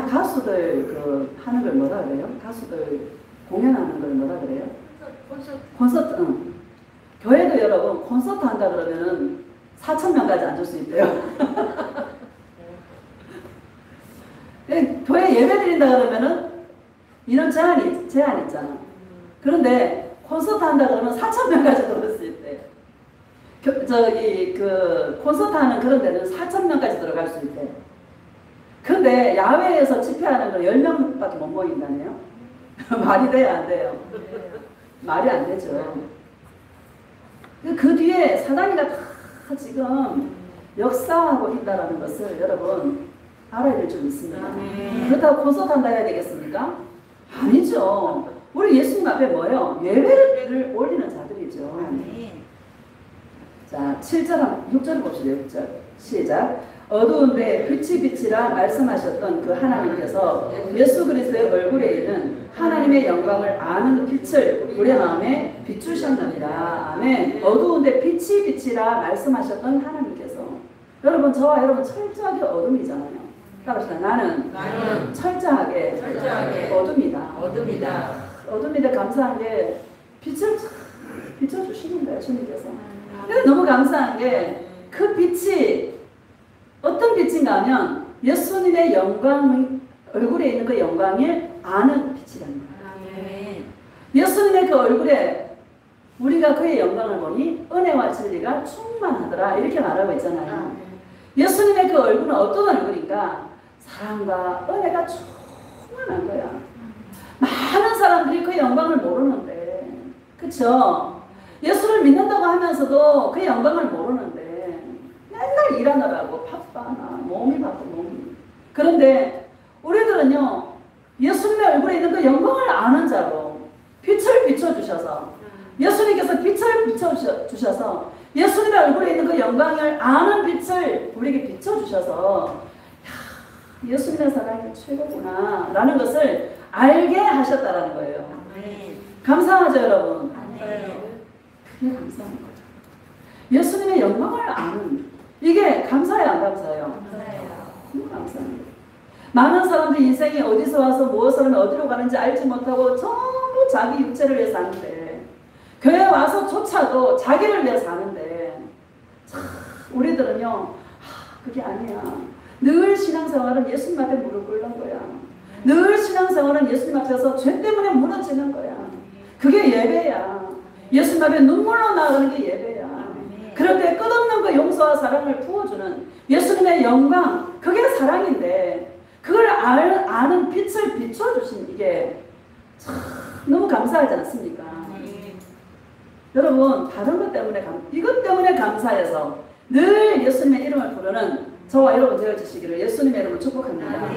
가수들 하는 걸 뭐라 그래요? 가수들 공연하는 걸 뭐라 그래요? 콘서트. 응. 교회도 여러분 콘서트 한다 그러면은 4,000명까지 앉을 수 있대요. 교회 예배 드린다 그러면은 이런 제한 있잖아. 그런데 콘서트 한다 그러면 4,000명까지 들어올 수 있대. 콘서트 하는 그런 데는 4,000명까지 들어갈 수 있대. 근데 야외에서 집회하는 건 10명밖에 못 모인다네요. 말이 돼요, 안 돼요? 말이 안 되죠. 그 뒤에 사단이가 다 지금 역사하고 있다는 것을 여러분 알아야 될 줄 있습니다. 그렇다고 콘서트 한다 해야 되겠습니까? 아니죠. 우리 예수님 앞에 뭐예요? 예배를 올리는 자들이죠. 자, 7절, 6절 봅시다. 6절. 시작. 어두운데 빛이 빛이라 말씀하셨던 그 하나님께서 예수 그리스도의 얼굴에 있는 하나님의 영광을 아는 빛을 우리 마음에 비추셨느니라. 아멘. 어두운데 빛이 빛이라 말씀하셨던 하나님께서, 여러분 저와 여러분 철저하게 어둠이잖아요. 따라합시다. 나는 철저하게 어둠이다. 어둠인데 감사한 게 빛을 비춰주시는 거예요, 주님께서. 너무 감사한 게 그 빛이 어떤 빛인가 하면 예수님의 영광, 얼굴에 있는 그 영광을 아는 빛이라는 거예요. 예수님의 그 얼굴에 우리가 그의 영광을 보니 은혜와 진리가 충만하더라 이렇게 말하고 있잖아요. 예수님의 그 얼굴은 어떤 얼굴인가? 사랑과 은혜가 충만한 거야. 많은 사람들이 그 영광을 모르는데, 그쵸? 예수를 믿는다고 하면서도 그 영광을 모르는데 맨날 일하느라고 바빠나 몸이 바빠 몸이. 그런데 우리들은요, 예수님의 얼굴에 있는 그 영광을 아는 자로 빛을 비춰주셔서, 예수님께서 빛을 비춰주셔서 예수님의 얼굴에 있는 그 영광을 아는 빛을 우리에게 비춰주셔서 예수님의 사랑이 최고구나 라는 것을 알게 하셨다라는 거예요. 감사하죠 여러분? 그게 감사한 거죠. 예수님의 영광을 아는, 이게 감사해요 안 감사해요? 너무 감사합니다. 많은 사람들이 인생이 어디서 와서 무엇을 하면 어디로 가는지 알지 못하고 전부 자기 육체를 위해 사는데, 교회 와서조차도 자기를 위해 사는데, 우리들은요 그게 아니야. 늘 신앙생활은 예수님 앞에 무릎 꿇는 거야. 늘 신앙생활은 예수님 앞에서 죄 때문에 무너지는 거야. 그게 예배야. 예수님 앞에 눈물로 나가는 게 예배야. 그럴 때 끝없는 그 용서와 사랑을 부어주는 예수님의 영광, 그게 사랑인데, 그걸 아는 빛을 비춰주신 이게 참 너무 감사하지 않습니까? 여러분, 다른 것 때문에 이것 때문에 감사해서 늘 예수님의 이름을 부르는 저와 여러분 되어주시기를 예수님의 이름으로 축복합니다.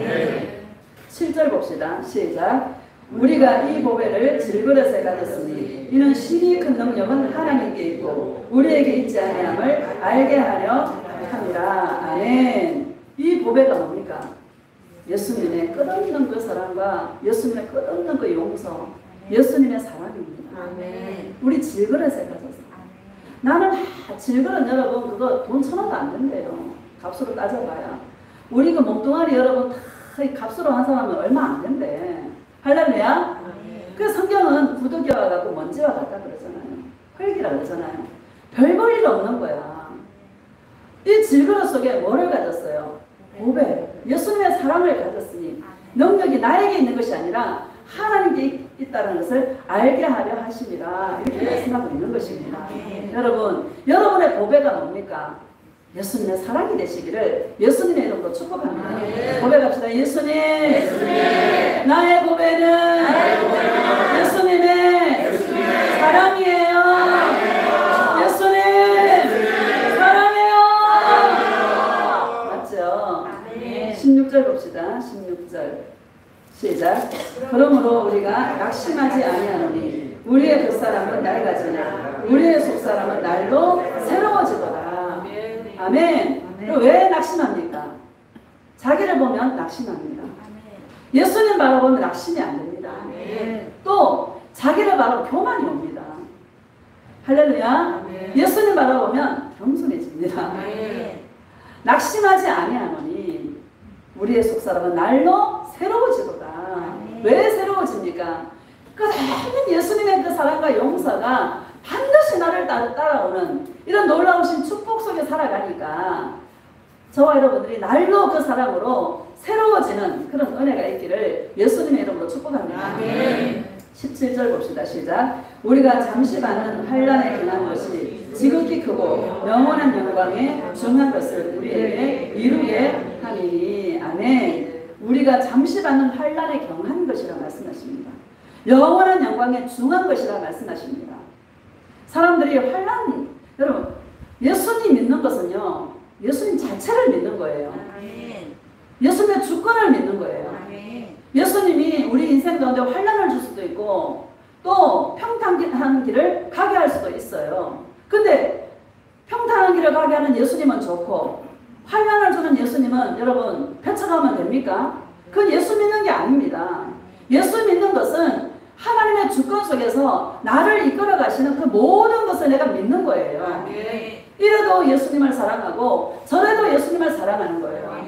7절 봅시다. 시작. 우리가 이 보배를 질그릇에 가졌으니 이는 신이 큰 능력은 하나님께 있고 우리에게 있지 아니함을 알게 하려 함이라. 아멘. 이 보배가 뭡니까? 예수님의 끝없는 그 사랑과 예수님의 끝없는 그 용서, 예수님의 사랑입니다. 아멘. 우리 질그릇에 가져서. 나는 질그릇 여러분 그거 돈 1,000원도 안 된대요. 값으로 따져봐야. 우리 그 몸뚱아리 여러분 다 값으로 한 사람은 얼마 안 된대. 할렐루야? 그 성경은 구더기와 같고 먼지와 같다 그러잖아요. 흙이라 그러잖아요. 별 볼 일 없는 거야. 이 질그릇 속에 뭐를 가졌어요? 보배. 예수님의 사랑을 가졌으니 능력이 나에게 있는 것이 아니라 하나님께 있다는 것을 알게 하려 하심이라 이렇게 말씀하고 있는 것입니다. 여러분, 여러분의 보배가 뭡니까? 예수님의 사랑이 되시기를 예수님의 이름으로 축복합니다. 고백합시다. 예수님, 나의 보배는 예수님의 사랑이에요. 예수님 사랑해요. 맞죠? 16절 봅시다. 16절 시작. 그러므로 우리가 낙심하지 아니하노니 우리의 겉사람은 낡아지나 우리의 속사람은 날로 새로워지도다. 아멘. 왜 낙심합니까? 자기를 보면 낙심합니다. 예수님 바라보면 낙심이 안 됩니다. 또 자기를 바라보면 교만이 옵니다. 할렐루야. 예수님 바라보면 겸손해집니다. 낙심하지 아니하노니 우리의 속사람은 날로 새로워지도다. 왜 새로워집니까? 끝없는 예수님의 그 사랑과 용서가 반드시 나를 따라오는 이런 놀라우신 축복 속에 살아가니까 저와 여러분들이 날로 그 사랑으로 새로워지는 그런 은혜가 있기를 예수님의 이름으로 축복합니다. 17절 봅시다. 시작. 우리가 잠시 받는 환난에 경한 것이 지극히 크고 영원한 영광에 중한 것을 우리에게 이루게 하리니. 아멘. 우리가 잠시 받는 환난에 경한 것이라 말씀하십니다. 영원한 영광에 중한 것이라 말씀하십니다. 사람들이 환난, 여러분 예수님 믿는 것은요 예수님 자체를 믿는 거예요. 예수님의 주권을 믿는 거예요. 예수님이 우리 인생 가운데 환난을 줄 수도 있고 또 평탄한 길을 가게 할 수도 있어요. 근데 평탄한 길을 가게 하는 예수님은 좋고 환난을 주는 예수님은 여러분 펼쳐가면 됩니까? 그건 예수 믿는 게 아닙니다. 예수 믿는 것은 하나님의 주권 속에서 나를 이끌어 가시는 그 모든 것을 내가 믿는 거예요. 이래도 예수님을 사랑하고 저래도 예수님을 사랑하는 거예요.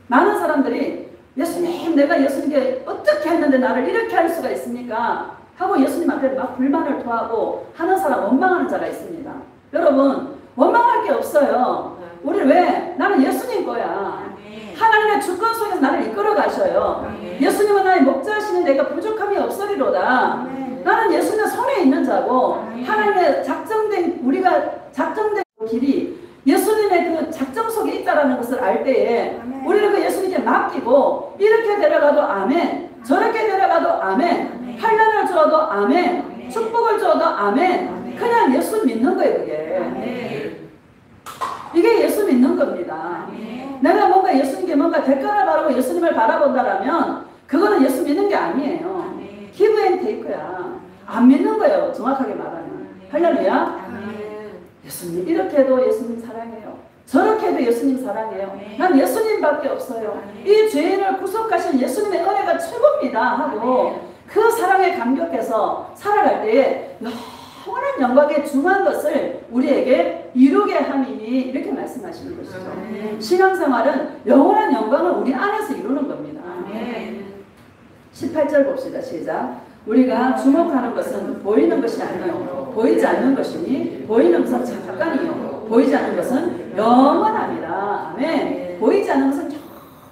많은 사람들이 예수님, 내가 예수님께 어떻게 했는데 나를 이렇게 할 수가 있습니까? 하고 예수님 앞에 막 불만을 토하고 하는 사람, 원망하는 자가 있습니다. 여러분, 원망할 게 없어요. 우리 왜? 나는 예수님 거야. 하나님의 주권 속에서 나를 이끌어 가셔요. 예수님은 나의 목자시니 내가 부족함이 없으리로다. 나는 예수님 손에 있는 자고 하나님의 작정된 우리가 작정된 길이 예수님의 그 작정 속에 있다라는 것을 알 때에 우리는 그 예수님께 맡기고 이렇게 데려가도 아멘, 저렇게 데려가도 아멘, 환난을 주어도 아멘, 축복을 주어도 아멘. 그냥 예수 믿는 거예요. 그게 이게 예수 믿는 겁니다. 내가 뭔가 예수님께 뭔가 대가를 바라고 예수님을 바라본다라면 그거는 예수 믿는 게 아니에요. 기브 앤 테이크야. 안 믿는 거예요. 정확하게 말하면. 할렐루야. 예수님 이렇게 해도 예수님 사랑해요. 저렇게 해도 예수님 사랑해요. 난 예수님밖에 없어요. 이 죄인을 구속하신 예수님의 은혜가 최고입니다 하고 그 사랑에 감격해서 살아갈 때에 영원한 영광에 중한 것을 우리에게 이루게 함이니 이렇게 말씀하시는 것이죠. 신앙생활은 영원한 영광을 우리 안에서 이루는 겁니다. 18절 봅시다. 시작. 우리가 주목하는 것은 보이는 것이 아니요 보이지 않는 것이니 보이는 것은 잠깐이요 보이지 않는 것은 영원합니다. 아멘. 보이지 않는 것은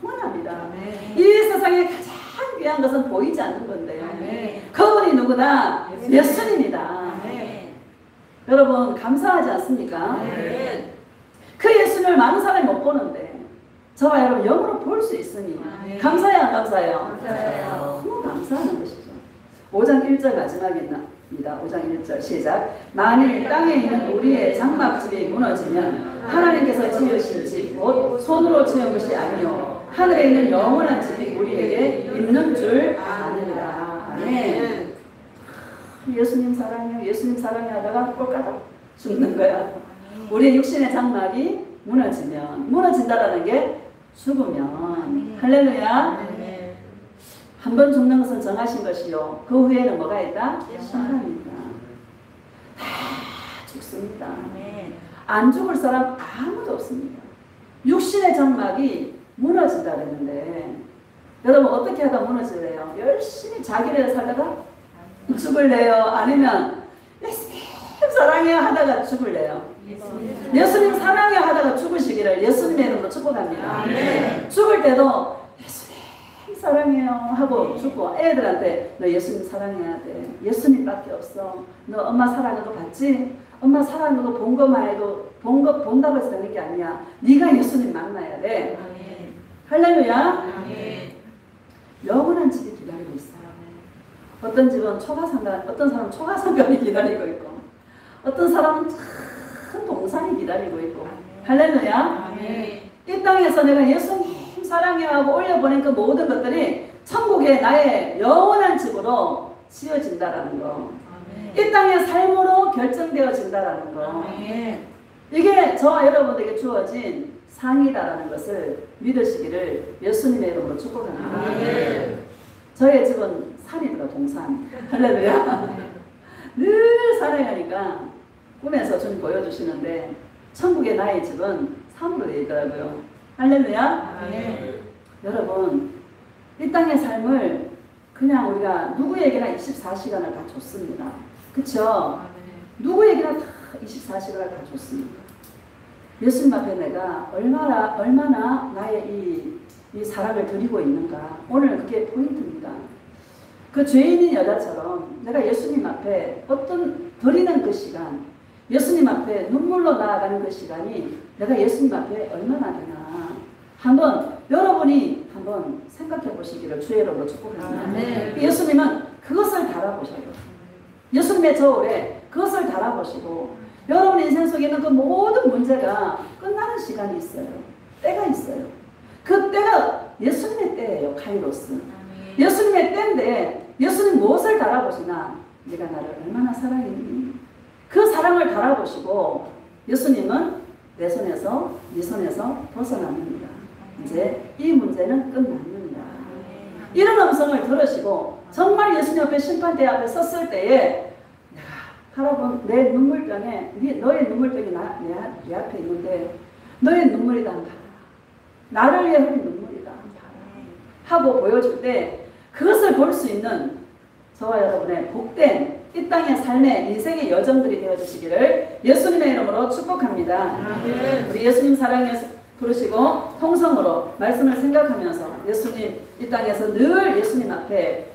영원합니다. 이 세상에 가장 귀한 것은 보이지 않는 건데요. 그분이 누구다? 예수님이다. 여러분 감사하지 않습니까? 그 예수님을 많은 사람이 못 보는데 저와 여러분 영으로 볼 수 있으니 감사해요 안 감사해요? 너무 감사하는 것이죠. 5장 1절 마지막입니다. 5장 1절 시작. 만일 땅에 있는 우리의 장막집이 무너지면 하나님께서 지으신 집 곧 손으로 지은 것이 아니요 하늘에 있는 영원한 집이 우리에게 있는 줄 아느니라. 아멘. 예수님 사랑해요. 예수님 사랑해 하다가 꼴까닥 죽는 거야. 우리의 육신의 장막이 무너진다라는 게 죽으면 할렐루야. 한 번 죽는 것은 정하신 것이요 그 후에는 뭐가 있다? 심판입니다. 다 죽습니다. 안 죽을 사람 아무도 없습니다. 육신의 장막이 무너진다 그랬는데 여러분 어떻게 하다 무너질래요? 열심히 자기를 살다가 죽을래요? 아니면 예수님 사랑해요 하다가 죽을래요? 예수님 사랑해요 하다가 죽으시기를 예수님의 이름으로 축복합니다. 죽을 때도 예수님 사랑해요 하고 죽고 애들한테 너 예수님 사랑해야 돼. 예수님밖에 없어. 너 엄마 사랑하는 거 봤지? 엄마 사랑하는 거 본 것만 해도 본다고 해서 되는 게 아니야. 네가 예수님 만나야 돼. 할렐루야. 영원한 집이 기다리고 있어요. 어떤 집은 초가상가, 어떤 사람은 초가상간이 기다리고 있고 어떤 사람은 큰 동산이 기다리고 있고 할렐루야. 이 땅에서 내가 예수님 사랑해 하고 올려보낸 그 모든 것들이 천국에 나의 영원한 집으로 지어진다라는 거. 이 땅의 삶으로 결정되어진다라는 거. 이게 저와 여러분에게 주어진 상이다라는 것을 믿으시기를 예수님의 이름으로 축복합니다. 저의 집은 산이더라. 동산. 할렐루야. 늘 산에 가니까 꿈에서 좀 보여주시는데 천국의 나의 집은 산으로 되어 있더라고요. 할렐루야. 여러분 이 땅의 삶을 그냥 우리가 누구에게나 24시간을 다 줬습니다. 그쵸? 누구에게나 다 24시간을 다 줬습니다. 예수님 앞에 내가 얼마나 나의 이 사랑을 드리고 있는가. 오늘 그게 포인트입니다. 그 죄인인 여자처럼 내가 예수님 앞에 어떤 드리는 그 시간, 예수님 앞에 눈물로 나아가는 그 시간이 내가 예수님 앞에 얼마나 되나. 여러분이 한번 생각해 보시기를 주의 이름으로 축복합니다. 예수님은 그것을 달아보셔요. 예수님의 저울에 그것을 달아보시고 여러분 인생 속에 있는 그 모든 문제가 끝나는 시간이 있어요. 때가 있어요. 그 때가 예수님의 때예요. 카이로스. 예수님의 때인데 예수님 무엇을 달아보시나? 네가 나를 얼마나 사랑했니? 그 사랑을 달아보시고 예수님은 내 손에서 네 손에서 벗어납니다. 이제 이 문제는 끝납니다. 이런 음성을 들으시고 정말 예수님 앞에 심판대 앞에 섰을 때에 여러분 내 눈물병에 너의 눈물병이 내 앞에 있는데 너의 눈물이다 한 봐라. 나를 위해 흘린 눈물이다 한 봐라. 하고 보여줄 때 그것을 볼 수 있는 저와 여러분의 복된 이 땅의 삶의 인생의 여정들이 되어주시기를 예수님의 이름으로 축복합니다. 우리 예수님 사랑해 부르시고 통성으로 말씀을 생각하면서 예수님 이 땅에서 늘 예수님 앞에